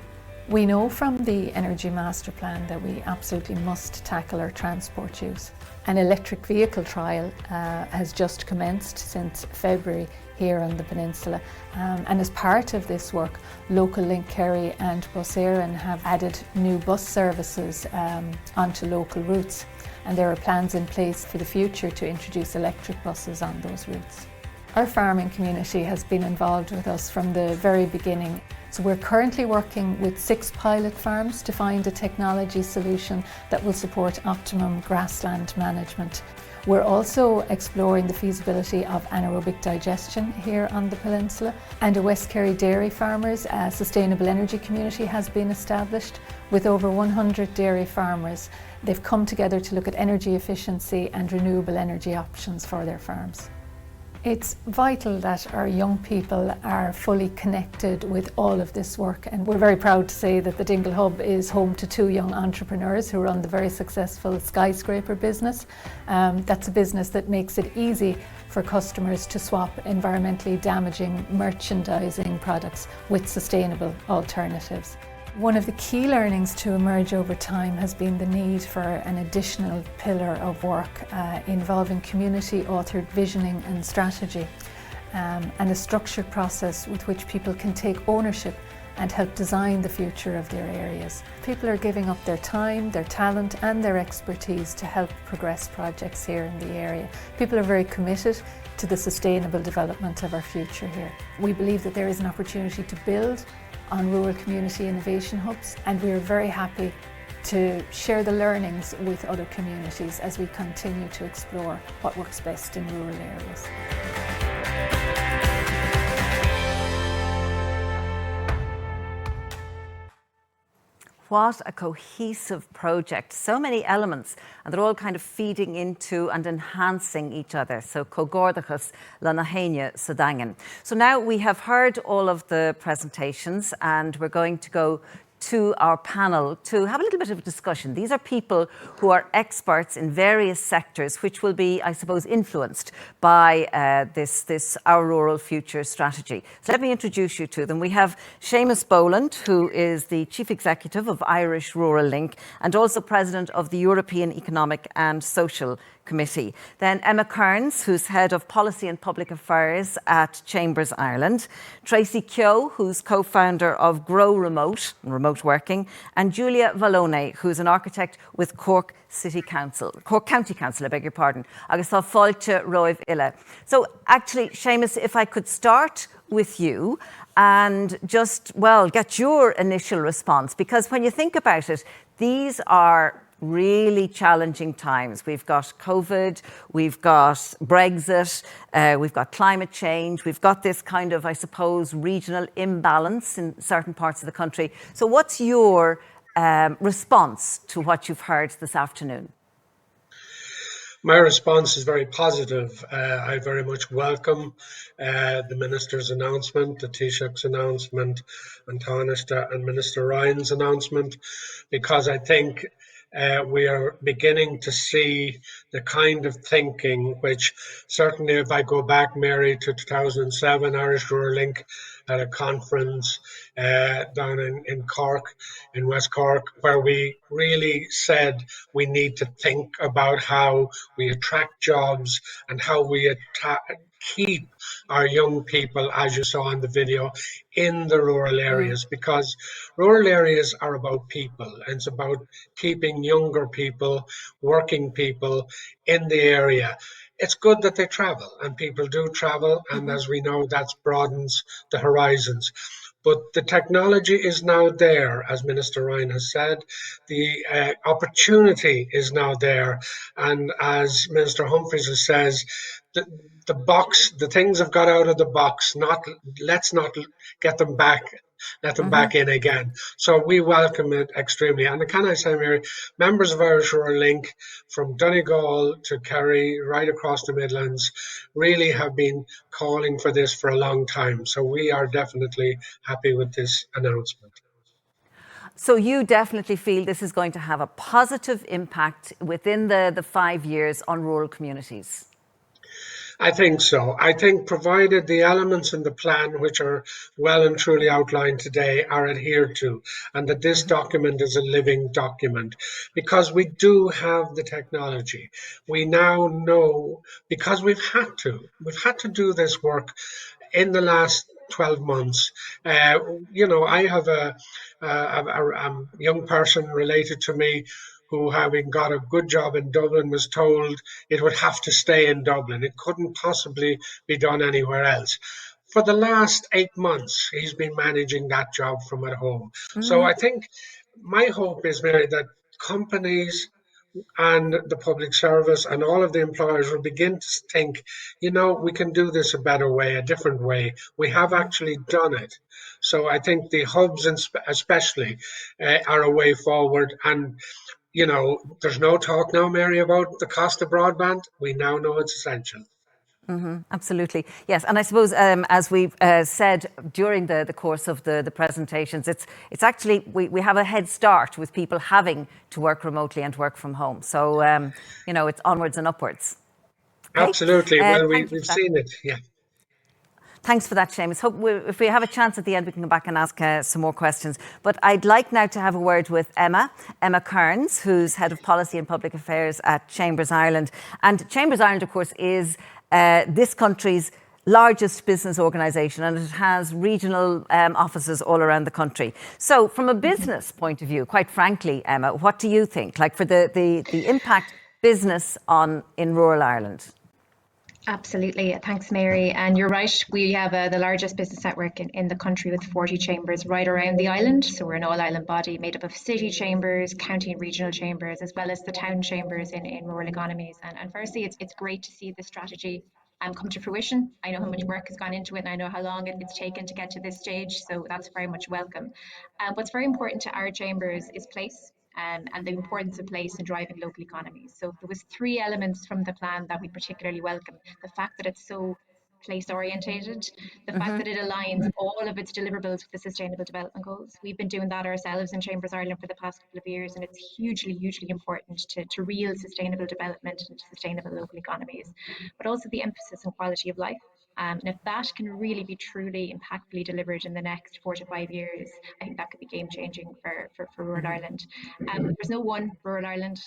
We know from the Energy Master Plan that we absolutely must tackle our transport use. An electric vehicle trial has just commenced since February here on the peninsula, and as part of this work, Local Link Kerry and Bus Éireann have added new bus services onto local routes, and there are plans in place for the future to introduce electric buses on those routes. Our farming community has been involved with us from the very beginning. So we're currently working with 6 pilot farms to find a technology solution that will support optimum grassland management. We're also exploring the feasibility of anaerobic digestion here on the peninsula, and a West Kerry dairy farmers sustainable energy community has been established with over 100 dairy farmers. They've come together to look at energy efficiency and renewable energy options for their farms. It's vital that our young people are fully connected with all of this work, and we're very proud to say that the Dingle Hub is home to 2 young entrepreneurs who run the very successful Skyscraper business. That's a business that makes it easy for customers to swap environmentally damaging merchandising products with sustainable alternatives. One of the key learnings to emerge over time has been the need for an additional pillar of work involving community-authored visioning and strategy, and a structured process with which people can take ownership and help design the future of their areas. People are giving up their time, their talent and their expertise to help progress projects here in the area. People are very committed to the sustainable development of our future here. We believe that there is an opportunity to build on rural community innovation hubs, and we are very happy to share the learnings with other communities as we continue to explore what works best in rural areas. What a cohesive project. So many elements, and they're all kind of feeding into and enhancing each other. So cogordachas lana héine sa daingean. So now we have heard all of the presentations, and we're going to go to our panel to have a little bit of a discussion. These are people who are experts in various sectors, which will be, I suppose, influenced by this Our Rural Future strategy. So let me introduce you to them. We have Seamus Boland, who is the Chief Executive of Irish Rural Link and also President of the European Economic and Social Committee. Then Emma Kearns, who's Head of Policy and Public Affairs at Chambers Ireland. Tracy Keogh, who's co-founder of Grow Remote, remote working. And Julia Vallone, who's an architect with Cork County Council, I beg your pardon. Agus tá fáilte roimh ile. So actually, Seamus, if I could start with you and just, well, get your initial response, because when you think about it, these are really challenging times. We've got COVID, we've got Brexit, we've got climate change, we've got this kind of, I suppose, regional imbalance in certain parts of the country. So what's your response to what you've heard this afternoon? My response is very positive. I very much welcome the Minister's announcement, the Taoiseach's announcement, and Tánaiste and Minister Ryan's announcement, because I think we are beginning to see the kind of thinking which, certainly if I go back, Mary, to 2007, Irish Rural Link at a conference down in Cork, in West Cork, where we really said we need to think about how we attract jobs and how we keep our young people, as you saw in the video, in the rural areas, because rural areas are about people, and it's about keeping younger people, working people in the area. It's good that they travel, and people do travel, and as we know, that broadens the horizons. But the technology is now there, as Minister Ryan has said. The opportunity is now there. And as Minister Humphreys says, the box, the things have got out of the box. Let's not get them back. Let them back in again. So we welcome it extremely. And can I say, Mary, members of Irish Rural Link from Donegal to Kerry, right across the Midlands, really have been calling for this for a long time. So we are definitely happy with this announcement. So you definitely feel this is going to have a positive impact within the 5 years on rural communities? I think so. I think provided the elements in the plan, which are well and truly outlined today, are adhered to, and that this document is a living document, because we do have the technology. We now know, because we've had to do this work in the last 12 months. I have a young person related to me who, having got a good job in Dublin, was told it would have to stay in Dublin. It couldn't possibly be done anywhere else. For the last 8 months, he's been managing that job from at home. So I think my hope is, Mary, that companies and the public service and all of the employers will begin to think, we can do this a better way, a different way. We have actually done it. So I think the hubs especially are a way forward. And there's no talk now, Mary, about the cost of broadband. We now know it's essential. Absolutely. Yes. And I suppose, as we've said during the course of the presentations, it's actually, we have a head start with people having to work remotely and work from home. So, it's onwards and upwards. Okay? Absolutely. Well, we've seen it. Yeah. Thanks for that, Seamus. If we have a chance at the end, we can come back and ask some more questions. But I'd like now to have a word with Emma Kearns, who's Head of Policy and Public Affairs at Chambers Ireland. And Chambers Ireland, of course, is this country's largest business organisation, and it has regional offices all around the country. So from a business point of view, quite frankly, Emma, what do you think? Like for the impact business in rural Ireland? Absolutely. Thanks, Mary. And you're right, we have the largest business network in the country with 40 chambers right around the island. So we're an all-island body made up of city chambers, county and regional chambers, as well as the town chambers in rural economies. And firstly, it's great to see this strategy come to fruition. I know how much work has gone into it, and I know how long it's taken to get to this stage, so that's very much welcome. What's very important to our chambers is place. And the importance of place in driving local economies. So there was 3 elements from the plan that we particularly welcome. The fact that it's so place orientated, the fact that it aligns all of its deliverables with the Sustainable Development Goals. We've been doing that ourselves in Chambers Ireland for the past couple of years, and it's hugely important to real sustainable development and to sustainable local economies, but also the emphasis on quality of life. And if that can really be truly impactfully delivered in the next 4 to 5 years, I think that could be game changing for rural Ireland. There's no one rural Ireland.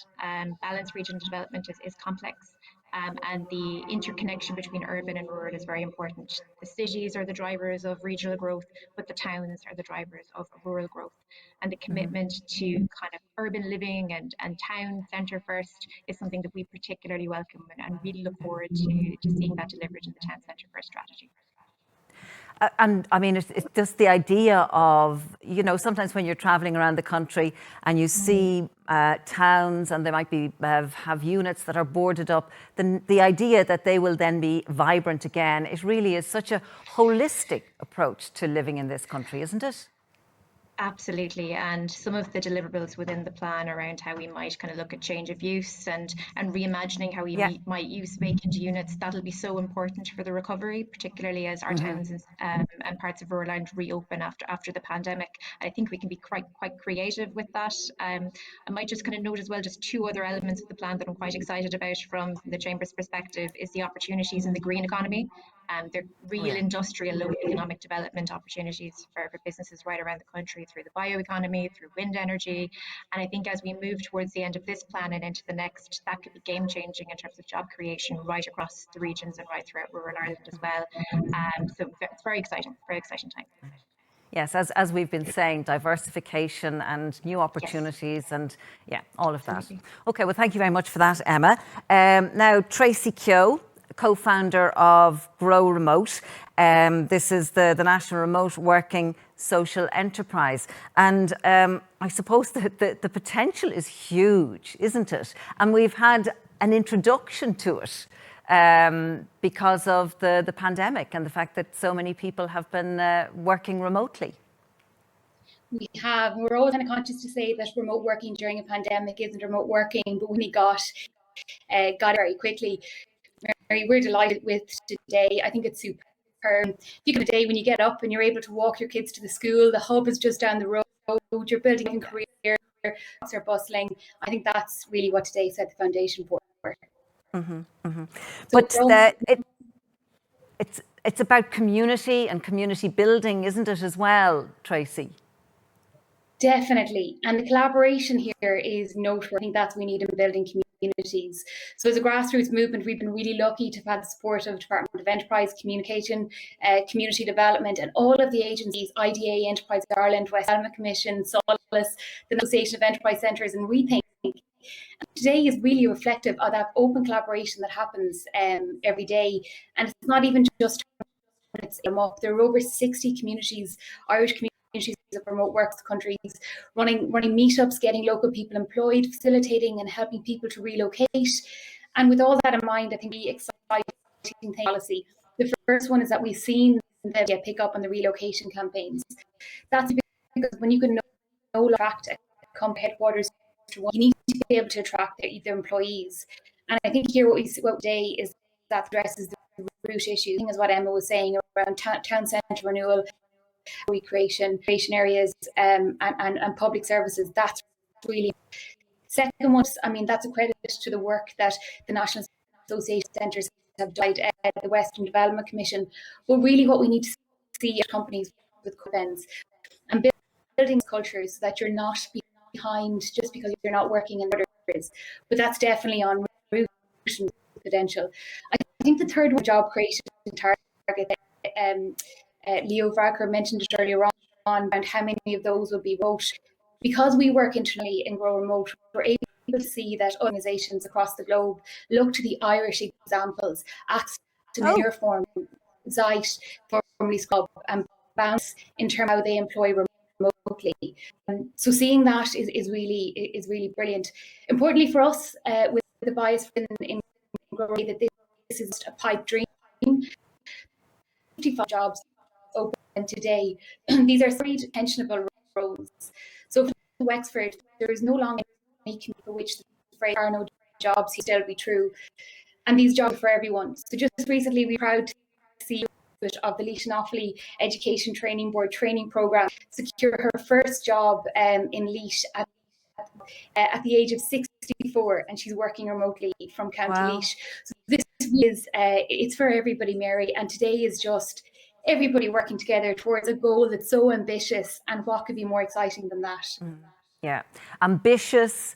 Balanced regional development is complex. And the interconnection between urban and rural is very important. The cities are the drivers of regional growth, but the towns are the drivers of rural growth. And the commitment to kind of urban living and town centre first is something that we particularly welcome and really look forward to seeing that delivered in the town centre first strategy. And I mean, it's just the idea of, you know, sometimes when you're traveling around the country and you see towns and they might be have units that are boarded up, then the idea that they will then be vibrant again, it really is such a holistic approach to living in this country, isn't it? Absolutely, and some of the deliverables within the plan around how we might kind of look at change of use and reimagining how we might use vacant units, that'll be so important for the recovery, particularly as our towns and parts of rural Ireland reopen after the pandemic. I think we can be quite creative with that. I might just kind of note as well just 2 other elements of the plan that I'm quite excited about from the Chamber's perspective is the opportunities in the green economy. They're real industrial local economic development opportunities for businesses right around the country through the bioeconomy, through wind energy. And I think as we move towards the end of this plan and into the next, that could be game changing in terms of job creation right across the regions and right throughout rural Ireland as well. So it's very exciting time. Yes, as we've been saying, diversification and new opportunities and all of that. Okay, well, thank you very much for that, Emma. Now, Tracy Keogh, co-founder of Grow Remote. This is the National Remote Working Social Enterprise. And I suppose that the potential is huge, isn't it? And we've had an introduction to it because of the pandemic and the fact that so many people have been working remotely. We're always kind of conscious to say that remote working during a pandemic isn't remote working, but we got it very quickly. Mary, we're delighted with today. I think it's superb. You get a day when you get up and you're able to walk your kids to the school, the hub is just down the road, you're building a career, are bustling. I think that's really what today set the foundation for. But it's about community and community building, isn't it, as well, Tracy? Definitely. And the collaboration here is noteworthy. I think that's what we need in building communities. So as a grassroots movement, we've been really lucky to have had the support of Department of Enterprise, Communication, Community Development, and all of the agencies, IDA, Enterprise Ireland, West Alma Commission, Solace, the Association of Enterprise Centres, and Rethink. Today is really reflective of that open collaboration that happens every day. And it's not even just there are over 60 communities, Irish communities of remote works countries, running meetups, getting local people employed, facilitating and helping people to relocate. And with all that in mind, I think the exciting policy. The first one is that we've seen the pick up on the relocation campaigns. That's because when you can no longer attract a company headquarters to one, you need to be able to attract their employees. And I think here what we see today is that addresses the root issue. Is what Emma was saying around town centre renewal, recreation areas, and public services. That's really second one. I mean, that's a credit to the work that the National Association Centres have died at the Western Development Commission. But really what we need to see at companies with events and building cultures so that you're not behind just because you're not working in others. But that's definitely on route and potential. I think the third one, job creation target, Leo Varadkar mentioned it earlier on around how many of those will be remote. Because we work internally and grow remote, we're able to see that organisations across the globe look to the Irish examples, Acton in your form, Zeit, formerly Scrub, and Bounce in terms of how they employ remotely. So seeing that is really brilliant. Importantly for us, with the bias in growing, that this is a pipe dream. 55 jobs open today. These are very pensionable roles. So for Wexford, there is no longer any commute for which there are no jobs. Still be true, and these jobs are for everyone. So just recently, we were proud to see of the Leash Offaly Education Training Board training programme secure her first job in Leash at the age of 64, and she's working remotely from County Leash. So this is it's for everybody, Mary, and today is just everybody working together towards a goal that's so ambitious, and what could be more exciting than that? Yeah, ambitious,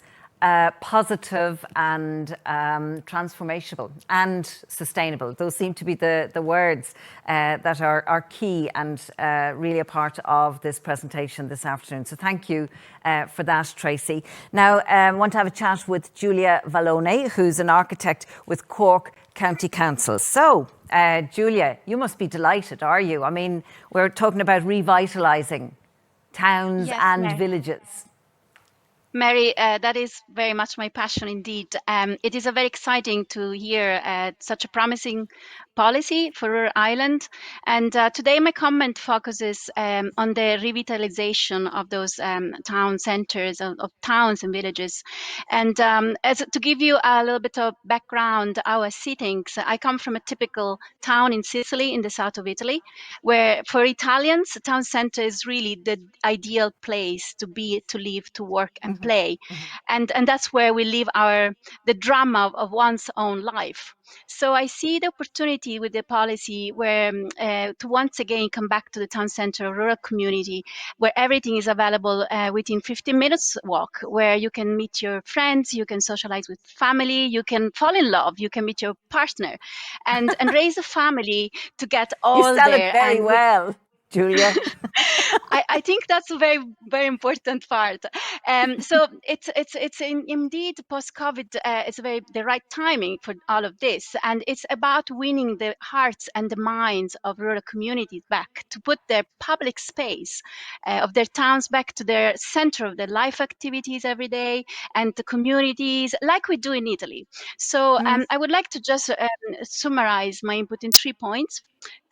positive and transformational and sustainable. Those seem to be the words that are key and really a part of this presentation this afternoon. So thank you for that, Tracy. Now, I want to have a chat with Julia Vallone, who's an architect with Cork County Council. So, Julia, you must be delighted, are you? I mean, we're talking about revitalising towns and villages. Mary, that is very much my passion indeed. It is very exciting to hear such a promising policy for rural Ireland. And today my comment focuses on the revitalisation of those town centres, of towns and villages. And to give you a little bit of background, how I see things, I come from a typical town in Sicily, in the south of Italy, where for Italians, a town centre is really the ideal place to be, to live, to work and play. And that's where we live the drama of one's own life. So I see the opportunity with the policy where to once again come back to the town centre or rural community where everything is available within 15 minutes walk, where you can meet your friends, you can socialize with family, you can fall in love, you can meet your partner and raise a family to get all there. You sell it very well, Julia. I think that's a very, very important part. So it's indeed post-COVID. It's the right timing for all of this, and it's about winning the hearts and the minds of rural communities back, to put their public space of their towns back to their center of their life activities every day, and the communities like we do in Italy. So I would like to just summarize my input in 3 points.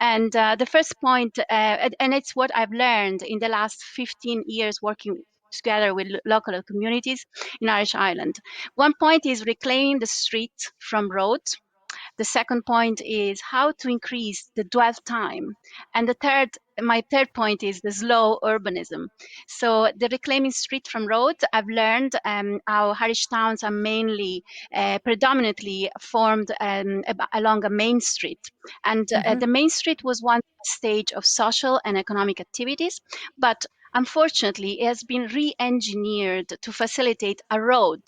And the first point, and it's what I've learned in the last 15 years working together with local communities in Irish Ireland. One point is reclaiming the street from roads. The second point is how to increase the dwell time. And my third point is the slow urbanism. So the reclaiming street from roads, I've learned how Irish towns are mainly, predominantly formed along a main street. And the main street was one stage of social and economic activities, but unfortunately, it has been re-engineered to facilitate a road,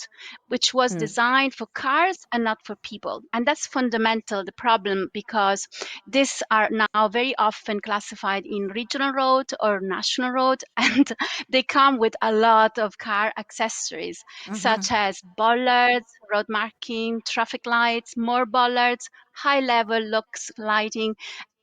which was designed for cars and not for people. And that's fundamental, the problem, because these are now very often classified in regional road or national road, and they come with a lot of car accessories, such as bollards, road marking, traffic lights, more bollards, high-level lux lighting.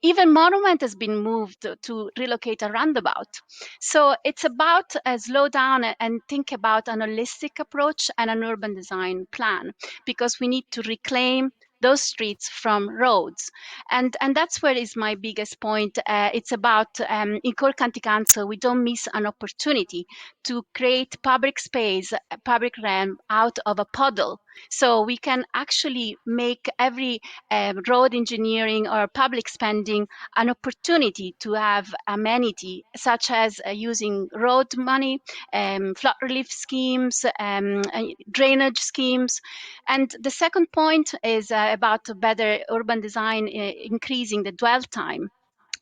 Even Monument has been moved to relocate a roundabout. So it's about slow down and think about an holistic approach and an urban design plan, because we need to reclaim those streets from roads. And that's where is my biggest point. It's about, in Cork County Council, we don't miss an opportunity to create public space, public realm out of a puddle. So we can actually make every road engineering or public spending an opportunity to have amenity, such as using road money, flood relief schemes, drainage schemes. And the second point is about better urban design, increasing the dwell time.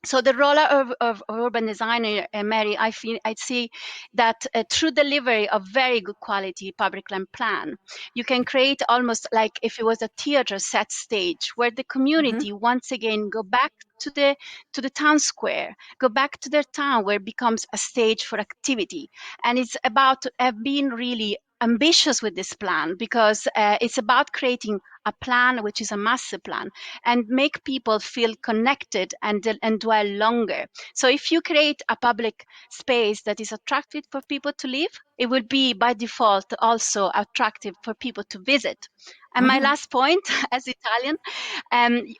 So the role of urban designer, Mary, I see that through delivery of very good quality public land plan, you can create almost like if it was a theater set stage where the community once again go back to the town square, go back to their town where it becomes a stage for activity. And it's about being really ambitious with this plan, because it's about creating a plan which is a master plan and make people feel connected and dwell longer. So if you create a public space that is attractive for people to live, it will be by default also attractive for people to visit. And my last point, as Italian,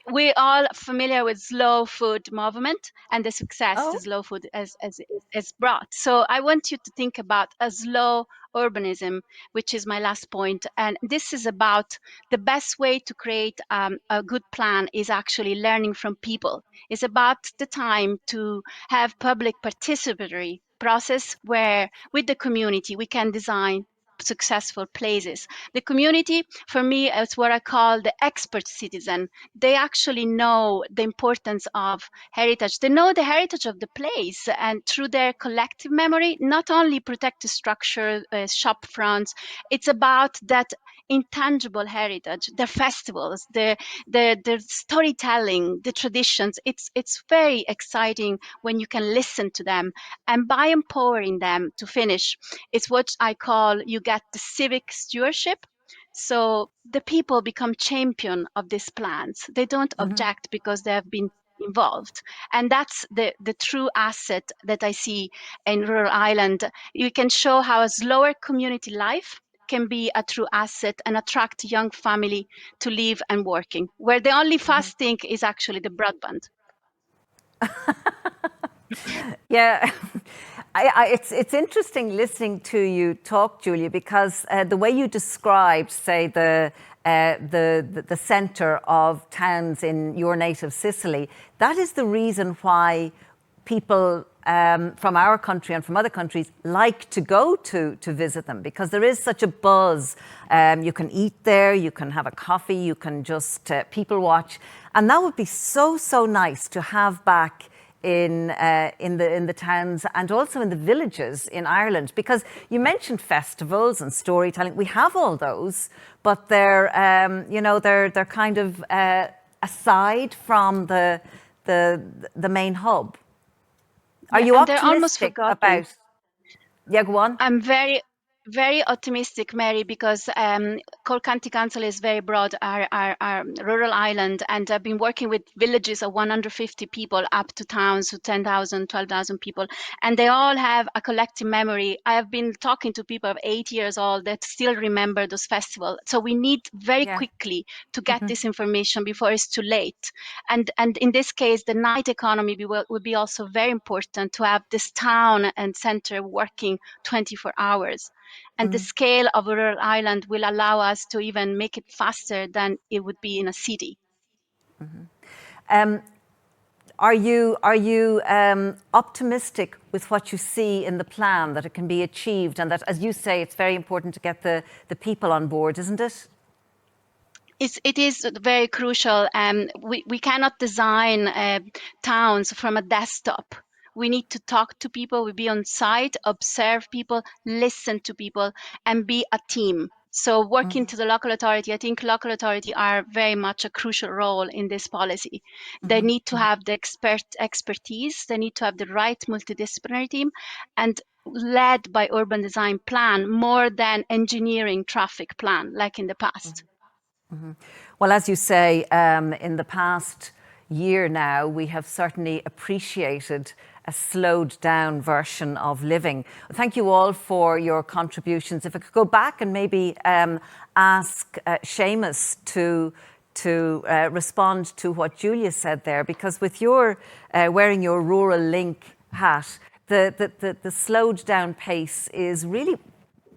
we're all familiar with slow food movement and the success the slow food has brought. So I want you to think about a slow urbanism, which is my last point. And this is about the best way to create a good plan is actually learning from people. It's about the time to have public participatory process where with the community we can design successful places. The community, for me, is what I call the expert citizen. They actually know the importance of heritage. They know the heritage of the place, and through their collective memory, not only protect the structure, shop fronts, it's about that intangible heritage, the festivals, the storytelling, the traditions. It's very exciting when you can listen to them, and by empowering them to finish, it's what I call you get the civic stewardship. So the people become champion of these plans. They don't object because they have been involved. And that's the true asset that I see in rural Ireland. You can show how a slower community life can be a true asset and attract young family to live and working, where the only fast thing is actually the broadband. Yeah, it's interesting listening to you talk, Julia, because the way you described, say, the centre of towns in your native Sicily, that is the reason why people from our country and from other countries like to go to visit them, because there is such a buzz. You can eat there, you can have a coffee, you can just people watch, and that would be so nice to have back in the towns and also in the villages in Ireland, because you mentioned festivals and storytelling. We have all those, but they're they're kind of aside from the main hub. Are you optimistic about? Yeah, go on. I'm very optimistic, Mary, because Cork County Council is very broad, our rural island, and I've been working with villages of 150 people up to towns of 10,000, 12,000 people, and they all have a collective memory. I have been talking to people of 8 years old that still remember those festivals. So we need very quickly to get this information before it's too late. And in this case, the night economy will be also very important to have this town and centre working 24 hours. And the scale of a rural island will allow us to even make it faster than it would be in a city. Are you optimistic with what you see in the plan, that it can be achieved, and that, as you say, it's very important to get the people on board, isn't it? It is very crucial. We cannot design towns from a desktop. We need to talk to people, we be on site, observe people, listen to people, and be a team. So working to the local authority, I think local authority are very much a crucial role in this policy. They need to have the expertise, they need to have the right multidisciplinary team, and led by urban design plan more than engineering traffic plan like in the past. Well, as you say, in the past year now, we have certainly appreciated a slowed down version of living. Thank you all for your contributions. If I could go back and maybe ask Seamus to respond to what Julia said there, because with your wearing your Rural Link hat, the slowed down pace is really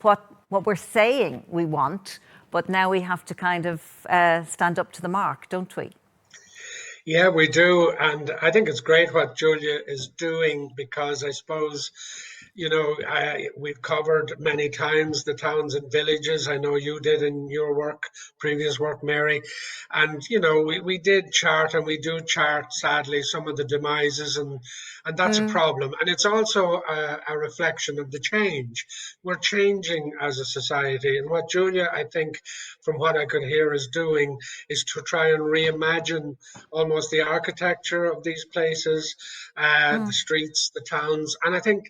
what we're saying we want, but now we have to kind of stand up to the mark, don't we? Yeah, we do. And I think it's great what Julia is doing, because I suppose, we've covered many times the towns and villages. I know you did in your previous work, Mary. And, we did chart, and we do chart, sadly, some of the demises, and that's a problem. And it's also a reflection of the change. We're changing as a society. And what Julia, I think, from what I could hear, is doing is to try and reimagine almost the architecture of these places, the streets, the towns. And I think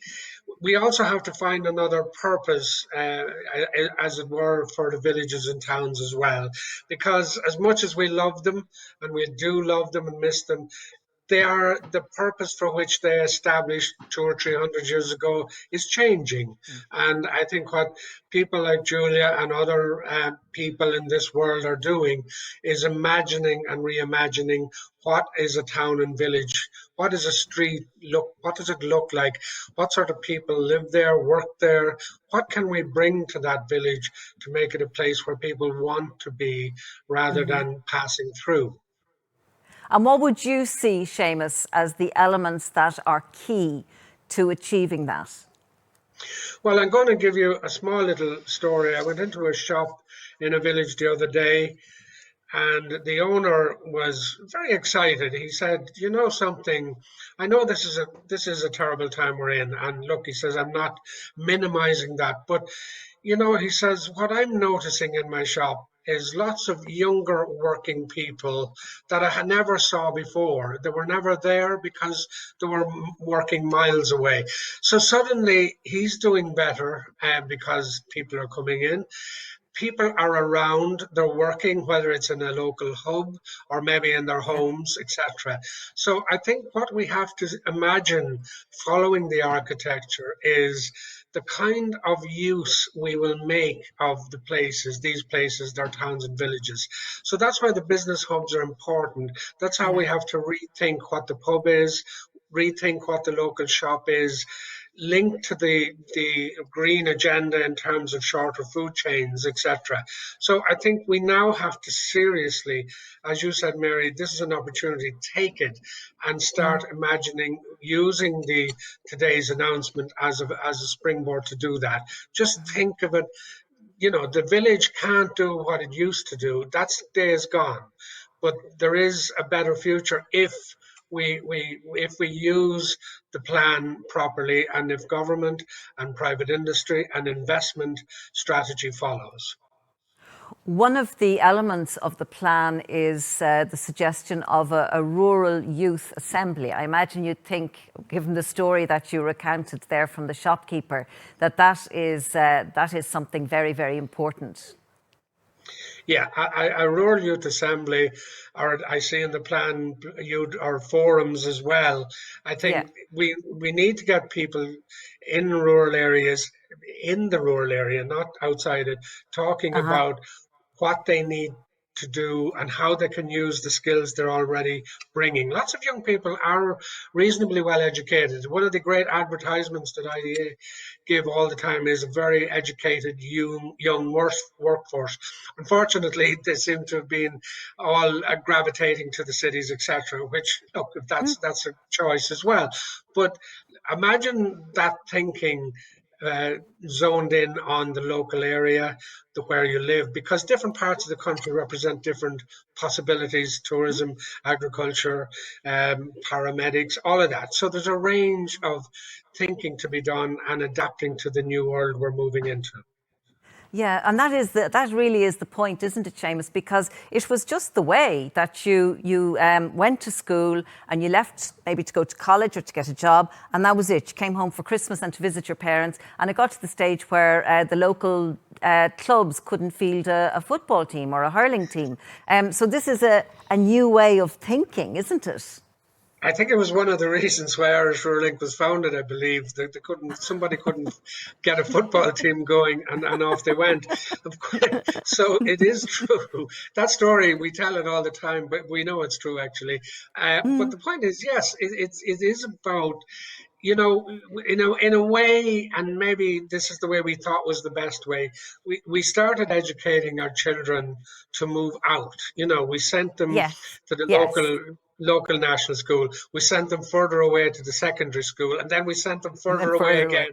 we also have to find another purpose, as it were, for the villages and towns as well. Because as much as we love them, and we do love them and miss them, they are the purpose for which they established 200 or 300 years ago is changing. And I think what people like Julia and other people in this world are doing is imagining and reimagining what is a town and village. What does a street look? What does it look like? What sort of people live there, work there? What can we bring to that village to make it a place where people want to be rather than passing through? And what would you see, Seamus, as the elements that are key to achieving that? Well, I'm going to give you a small little story. I went into a shop in a village the other day, and the owner was very excited. He said, "You know something? I know this is a terrible time we're in, and look," he says, "I'm not minimizing that, but he says, what I'm noticing in my shop is lots of younger working people that I had never saw before. They were never there because they were working miles away. So suddenly he's doing better because people are coming in. People are around, they're working, whether it's in a local hub or maybe in their homes, etc. So I think what we have to imagine following the architecture is the kind of use we will make of the places, these places, their towns and villages. So that's why the business hubs are important. That's how we have to rethink what the pub is, rethink what the local shop is, linked to the green agenda in terms of shorter food chains, etc. So I think we now have to seriously, as you said, Mary, this is an opportunity, take it and start imagining using today's announcement as a springboard to do that. Just think of it. The village can't do what it used to do. That day is gone. But there is a better future if we use the plan properly, and if government and private industry and investment strategy follows. One of the elements of the plan is the suggestion of a rural youth assembly. I imagine you'd think, given the story that you recounted there from the shopkeeper, that is something very, very important. Yeah, a rural youth assembly, or I see in the plan or forums as well. I think we need to get people in rural areas, in the rural area, not outside it, talking about what they need to do and how they can use the skills they're already bringing. Lots of young people are reasonably well educated. One of the great advertisements that IDA give all the time is a very educated young workforce. Unfortunately, they seem to have been all gravitating to the cities, etc. Which, look, if that's a choice as well. But imagine that thinking zoned in on the local area, where you live, because different parts of the country represent different possibilities: tourism, agriculture, paramedics, all of that. So there's a range of thinking to be done and adapting to the new world we're moving into. Yeah, and that really is the point, isn't it, Seamus? Because it was just the way that you went to school and you left maybe to go to college or to get a job, and that was it. You came home for Christmas and to visit your parents, and it got to the stage where the local clubs couldn't field a football team or a hurling team. So this is a new way of thinking, isn't it? I think it was one of the reasons why Irish Hurling was founded. I believe that somebody couldn't get a football team going, and off they went. So it is true. That story, we tell it all the time, but we know it's true actually. But the point is, yes, it is about in a way, and maybe this is the way we thought was the best way, we started educating our children to move out. We sent them Yes, to the yes, local national school. We sent them further away to the secondary school, and then we sent them and then further away further away. again.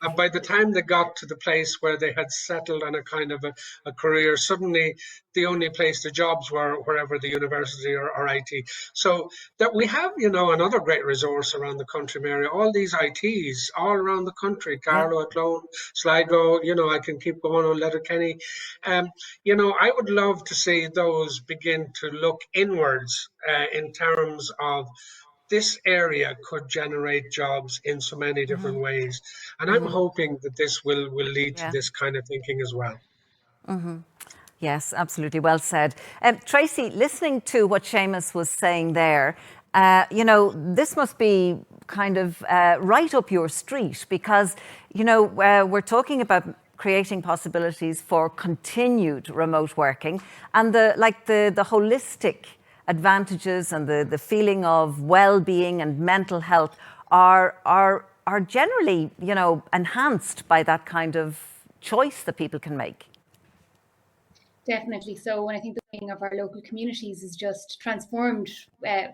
And by the time they got to the place where they had settled on a kind of a career, suddenly the only place the jobs were wherever the university or IT. So that we have, another great resource around the country, Mary, all these ITs all around the country, Yeah, Carlow, Athlone, Sligo, I can keep going on, Letterkenny. I would love to see those begin to look inwards in terms of this area could generate jobs in so many different ways. And I'm hoping that this will lead to yeah. this kind of thinking as well. Yes, absolutely. Well said. Tracy, listening to what Seamus was saying there, this must be kind of right up your street because, we're talking about creating possibilities for continued remote working and the holistic advantages and the feeling of well-being and mental health are generally, enhanced by that kind of choice that people can make. Definitely so. And I think the being of our local communities is just transformed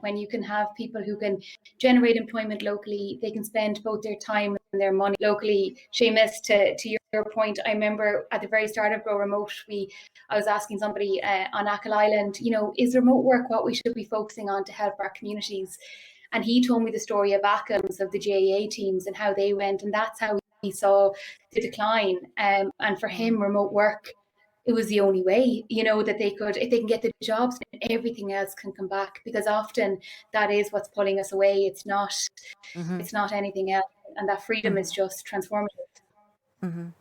when you can have people who can generate employment locally. They can spend both their time and their money locally. Seamus, to your point, I remember at the very start of Grow Remote, I was asking somebody on Achill Island, is remote work what we should be focusing on to help our communities? And he told me the story of ACAMS, of the GAA teams and how they went. And that's how he saw the decline. And for him, remote work, it was the only way, that they could, if they can get the jobs, everything else can come back, because often that is what's pulling us away. It's not anything else. And that freedom is just transformative.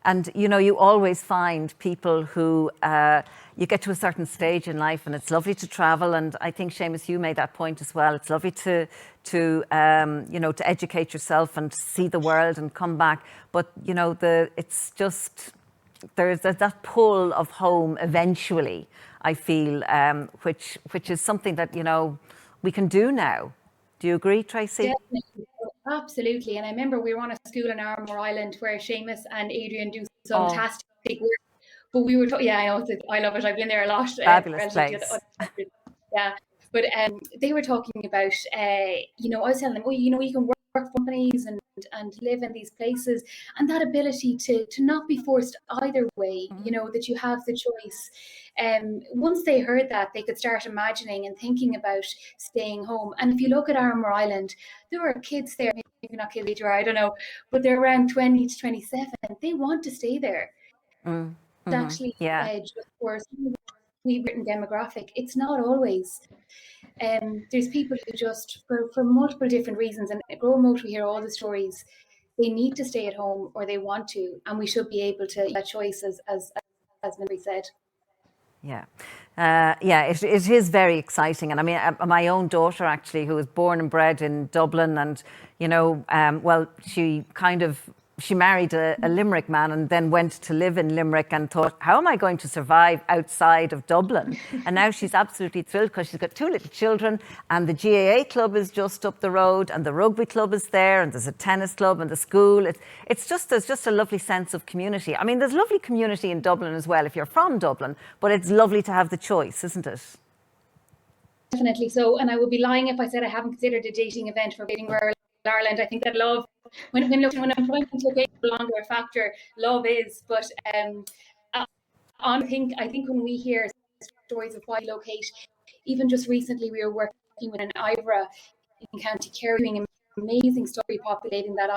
And, you always find people who, you get to a certain stage in life and it's lovely to travel. And I think, Seamus, you made that point as well. It's lovely to educate yourself and see the world and come back. But, it's just, there's that pull of home eventually, I feel, which is something that, we can do now. Do you agree, Tracy? Definitely. Absolutely. And I remember we were on a school in Armagh Island where Seamus and Adrian do some fantastic work. But we were, I know, I love it. I've been there a lot. Fabulous place. Yeah. But they were talking about, I was telling them, you can work for companies and live in these places, and that ability to not be forced either way, that you have the choice. Once they heard that, they could start imagining and thinking about staying home. And if you look at Armagh Island, there are kids there, maybe not kids, I don't know, but they're around 20 to 27. They want to stay there. Actually, just for we Britain demographic, it's not always. There's people who just, for multiple different reasons, and at Grow Remote we hear all the stories, they need to stay at home or they want to, and we should be able to that choice, as Mary said. Yeah. It is very exciting. And I mean, my own daughter, actually, who was born and bred in Dublin, and, she married a Limerick man and then went to live in Limerick and thought, how am I going to survive outside of Dublin? And now she's absolutely thrilled because she's got 2 little children, and the GAA club is just up the road, and the rugby club is there, and there's a tennis club and the school. There's just a lovely sense of community. I mean, there's lovely community in Dublin as well if you're from Dublin, but it's lovely to have the choice, isn't it? Definitely so. And I would be lying if I said I haven't considered a dating event for Dating Rural Ireland. I think that love, when employment location is no longer a factor, love is. But I think when we hear stories of why locate, even just recently we were working with an Ivra in County Kerry, doing an amazing story populating that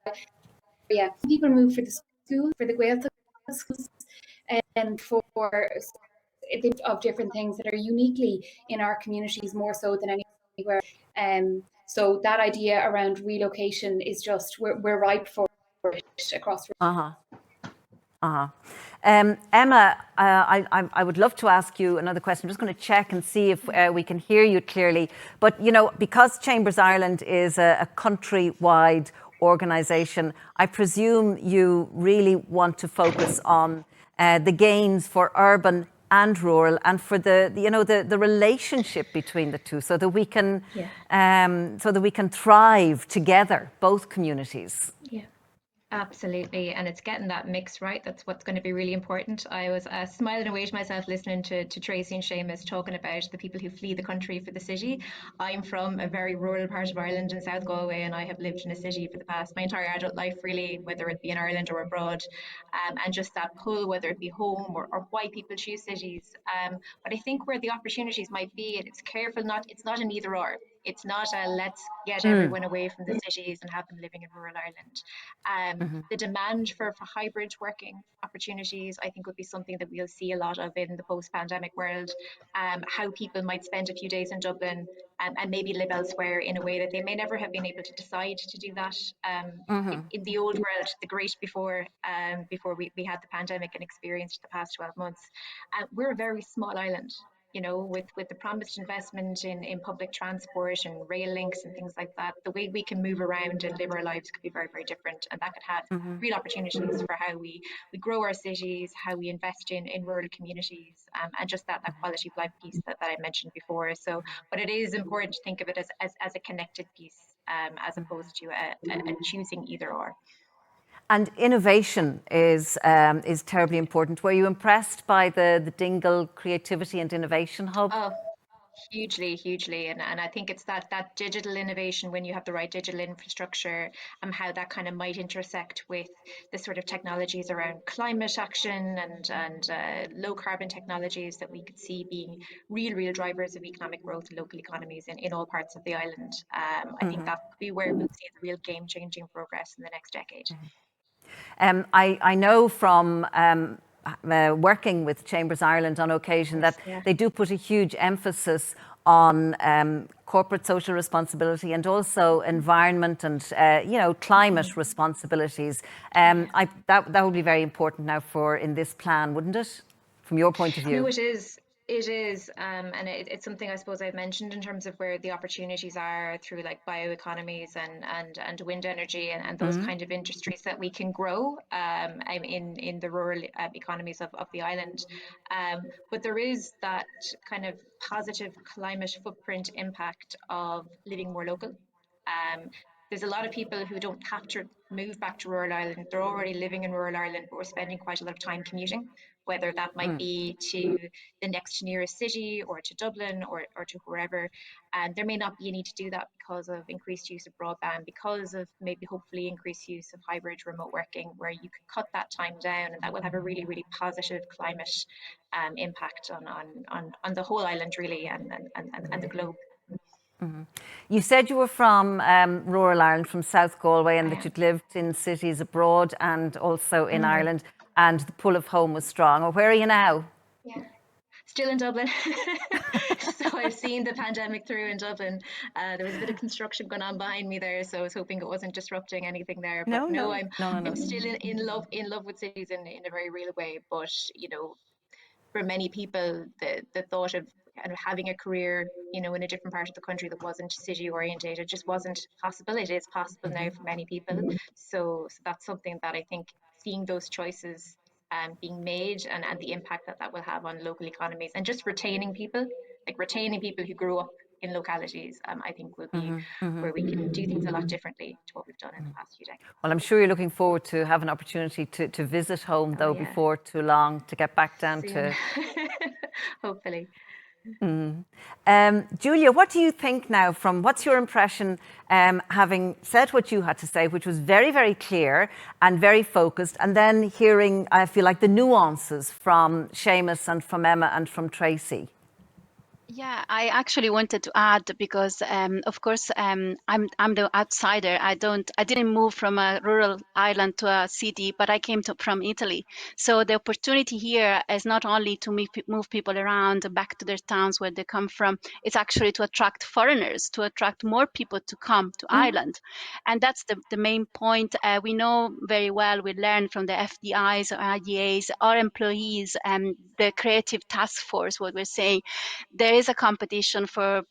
area. People move for the school, for the Gaeltacht schools, and for of different things that are uniquely in our communities more so than anywhere. So that idea around relocation is just, we're ripe for it across. Emma, I would love to ask you another question. I'm just going to check and see if we can hear you clearly. But, because Chambers Ireland is a country-wide organisation, I presume you really want to focus on the gains for urban and rural, and for the relationship between the two, so that we can thrive together, both communities. Yeah. Absolutely, and it's getting that mix right. That's what's going to be really important. I was smiling away to myself listening to Tracy and Seamus talking about the people who flee the country for the city. I'm from a very rural part of Ireland in South Galway, and I have lived in a city for the past my entire adult life, really, whether it be in Ireland or abroad. And just that pull, whether it be home or why people choose cities. But I think where the opportunities might be, it's careful not. It's not an either or. It's not a let's get everyone away from the cities and have them living in rural Ireland. The demand for hybrid working opportunities, I think, would be something that we'll see a lot of in the post-pandemic world. How people might spend a few days in Dublin and maybe live elsewhere in a way that they may never have been able to decide to do that. In the old world, the great before we had the pandemic and experienced the past 12 months, we're a very small island. With the promised investment in public transport and rail links and things like that, the way we can move around and live our lives could be very, very different. And that could have real opportunities for how we grow our cities, how we invest in rural communities, and just that quality of life piece that I mentioned before. But it is important to think of it as a connected piece, as opposed to a choosing either or. And innovation is terribly important. Were you impressed by the Dingle Creativity and Innovation Hub? Oh, hugely. And I think it's that digital innovation, when you have the right digital infrastructure, and how that kind of might intersect with the sort of technologies around climate action and low carbon technologies that we could see being real drivers of economic growth and local economies in all parts of the island. I think that could be where we'll see the real game-changing progress in the next decade. I know from working with Chambers Ireland on occasion that they do put a huge emphasis on corporate social responsibility and also environment and climate responsibilities. That would be very important now in this plan, wouldn't it? From your point of view? No, it is. It is, and it's something I suppose I've mentioned in terms of where the opportunities are through like bioeconomies and wind energy and those kind of industries that we can grow in the rural economies of the island. But there is that kind of positive climate footprint impact of living more local. There's a lot of people who don't have to move back to rural Ireland. They're already living in rural Ireland, but we're spending quite a lot of time commuting, whether that might be to the next nearest city or to Dublin or to wherever. And there may not be a need to do that because of increased use of broadband, because of maybe hopefully increased use of hybrid remote working, where you can cut that time down, and that will have a really positive climate impact on the whole island really and the globe. You said you were from rural Ireland, from South Galway, and that you'd lived in cities abroad and also in Ireland, and the pull of home was strong. Or where are you now? Yeah, still in Dublin. So I've seen the pandemic through in Dublin. There was a bit of construction going on behind me there, so I was hoping it wasn't disrupting anything there. But no. I'm still in love with cities in a very real way. But for many people, the thought of kind of having a career, in a different part of the country that wasn't city orientated just wasn't possible. It is possible now for many people. So that's something that I think seeing those choices being made and the impact that will have on local economies and just retaining people who grew up in localities, I think will be where we can do things a lot differently to what we've done in the past few decades. Well, I'm sure you're looking forward to have an opportunity to visit home, before too long, to get back down to... Hopefully. Julia, what do you think now what's your impression, having said what you had to say, which was very, very clear and very focused, and then hearing, I feel like, the nuances from Seamus and from Emma and from Tracy? Yeah, I actually wanted to add because, of course, I'm the outsider. I didn't move from a rural island to a city, but I came from Italy. So the opportunity here is not only to move people around back to their towns where they come from. It's actually to attract foreigners, to attract more people to come to Ireland, and that's the main point. We know very well. We learn from the FDIs or IDAs, our employees, and the creative task force. What we're saying. There is a competition for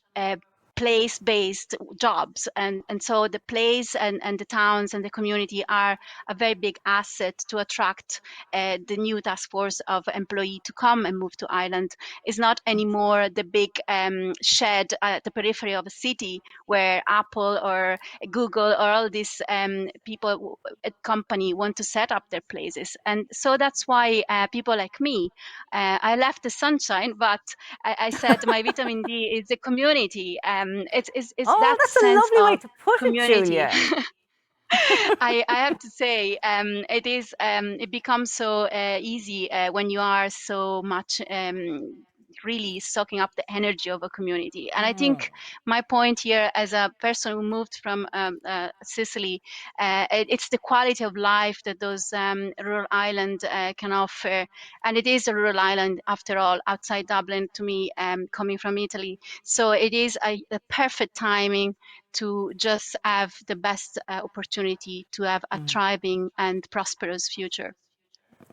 place-based jobs, and so the place and the towns and the community are a very big asset to attract the new task force of employee to come and move to Ireland. It's not anymore the big shed at the periphery of a city where Apple or Google or all these people at company want to set up their places. And so that's why people like me, I left the sunshine, but I said my vitamin D is the community. It's that That's a sense lovely way of to put it, community. Julia. I have to say, it becomes so easy when you are so much really soaking up the energy of a community. And I think my point here, as a person who moved from Sicily, it's the quality of life that those rural islands can offer. And it is a rural island, after all, outside Dublin, to me, coming from Italy. So it is a perfect timing to just have the best opportunity to have a thriving and prosperous future.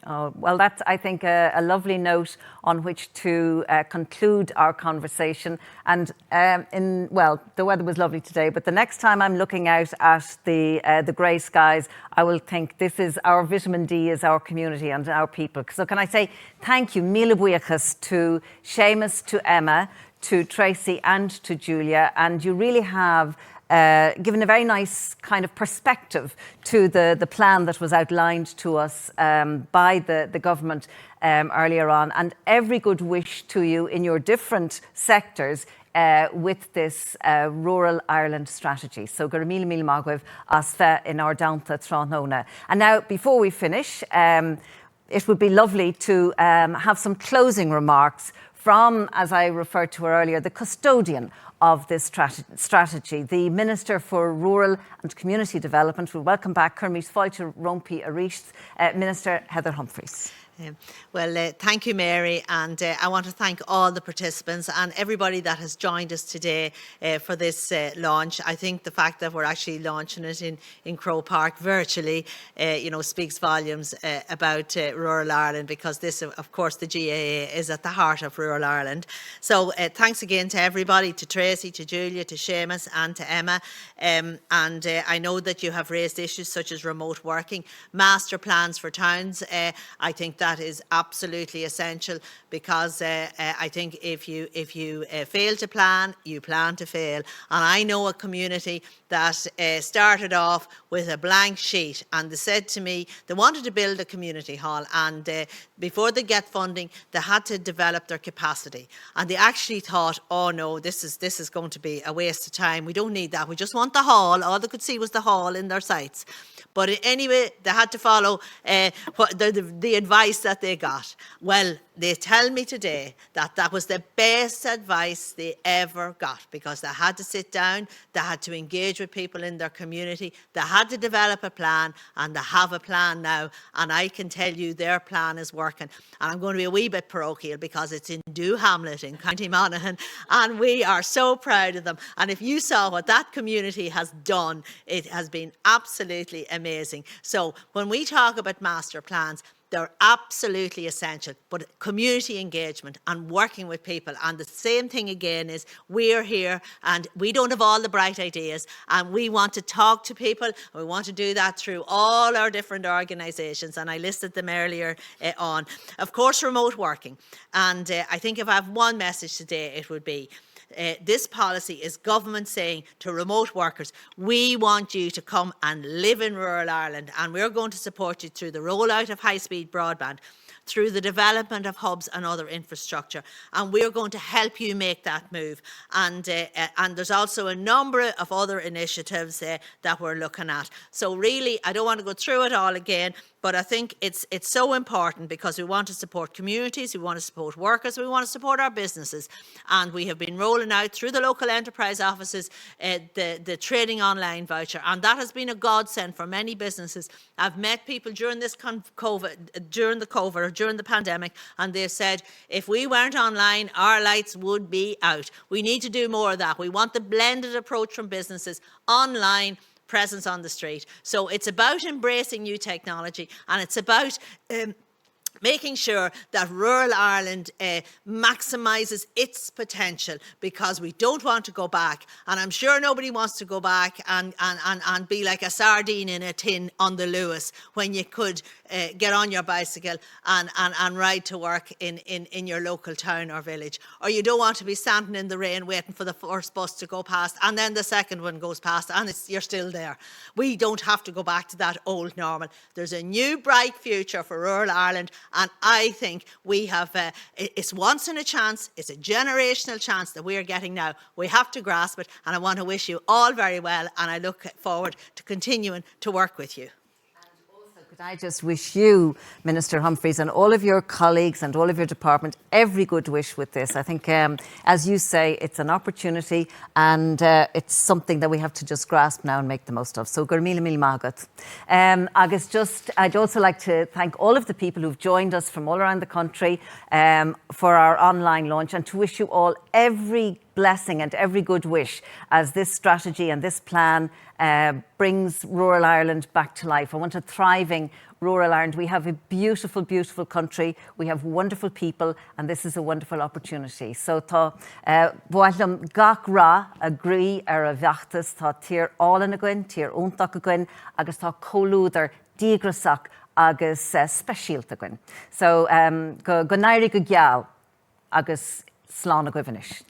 Oh, well, that's, I think, a lovely note on which to conclude our conversation. And well, the weather was lovely today, but the next time I'm looking out at the grey skies, I will think this is our vitamin D, is our community and our people. So can I say thank you, Míle buíochas, to Seamus, to Emma, to Tracy and to Julia. And you really have given a very nice kind of perspective to the plan that was outlined to us by the government earlier on. And every good wish to you in your different sectors with this Rural Ireland strategy. So gur míle míle maith as fe in our downta tráthnóna. And now, before we finish, it would be lovely to have some closing remarks from, as I referred to earlier, the custodian of this strategy, the Minister for Rural and Community Development. We welcome back Kermit Fáilte Rompi Arís, Minister Heather Humphreys. Well, thank you, Mary, and I want to thank all the participants and everybody that has joined us today for this launch. I think the fact that we're actually launching it in Croke Park virtually, speaks volumes about rural Ireland, because this, of course, the GAA is at the heart of rural Ireland. So thanks again to everybody, to Tracy, to Julia, to Seamus and to Emma. And I know that you have raised issues such as remote working, master plans for towns. I think that is absolutely essential, because I think if you fail to plan, you plan to fail. And I know a community that started off with a blank sheet, and they said to me they wanted to build a community hall, and before they get funding, they had to develop their capacity. And they actually thought, oh no, this is going to be a waste of time. We don't need that. We just want the hall. All they could see was the hall in their sites. But anyway, they had to follow the advice that they got. Well, they tell me today that that was the best advice they ever got, because they had to sit down, they had to engage with people in their community, they had to develop a plan, and they have a plan now. And I can tell you their plan is working. And I'm going to be a wee bit parochial, because it's in Dew Hamlet in County Monaghan, and we are so proud of them. And if you saw what that community has done, it has been absolutely amazing. So when we talk about master plans, they're absolutely essential, but community engagement and working with people. And the same thing again is, we're here and we don't have all the bright ideas, and we want to talk to people. We want to do that through all our different organisations, and I listed them earlier on. Of course, remote working. And I think if I have one message today, it would be, this policy is government saying to remote workers, we want you to come and live in rural Ireland, and we're going to support you through the rollout of high-speed broadband, through the development of hubs and other infrastructure, and we're going to help you make that move. And there's also a number of other initiatives that we're looking at. So really, I don't want to go through it all again, but I think it's so important, because we want to support communities, we want to support workers, we want to support our businesses. And we have been rolling out through the local enterprise offices the trading online voucher, and that has been a godsend for many businesses. I've met people during this during the pandemic, and they've said, if we weren't online, our lights would be out. We need to do more of that. We want the blended approach from businesses, online, presence on the street. So it's about embracing new technology, and it's about making sure that rural Ireland maximises its potential, because we don't want to go back, and I'm sure nobody wants to go back and be like a sardine in a tin on the Lewis, when you could get on your bicycle and ride to work in your local town or village. Or you don't want to be standing in the rain waiting for the first bus to go past, and then the second one goes past and you're still there. We don't have to go back to that old normal. There's a new bright future for rural Ireland, and I think we have, it's once in a chance, it's a generational chance that we are getting now. We have to grasp it, and I want to wish you all very well, and I look forward to continuing to work with you. Could I just wish you, Minister Humphreys, and all of your colleagues and all of your department every good wish with this. I think, as you say, it's an opportunity, and it's something that we have to just grasp now and make the most of. So, gur mil mágat. I'd also like to thank all of the people who've joined us from all around the country for our online launch, and to wish you all every blessing and every good wish as this strategy and this plan brings rural Ireland back to life. I want a thriving rural Ireland. We have a beautiful, beautiful country. We have wonderful people, and this is a wonderful opportunity. So tá bhailim gach ra agree a bheachtas, tá tír álan aguin, tír óntach aguin, agus tá cólúdar dígrasach agus speisialta aguin. So go nairi go geal agus slán a goibhanis.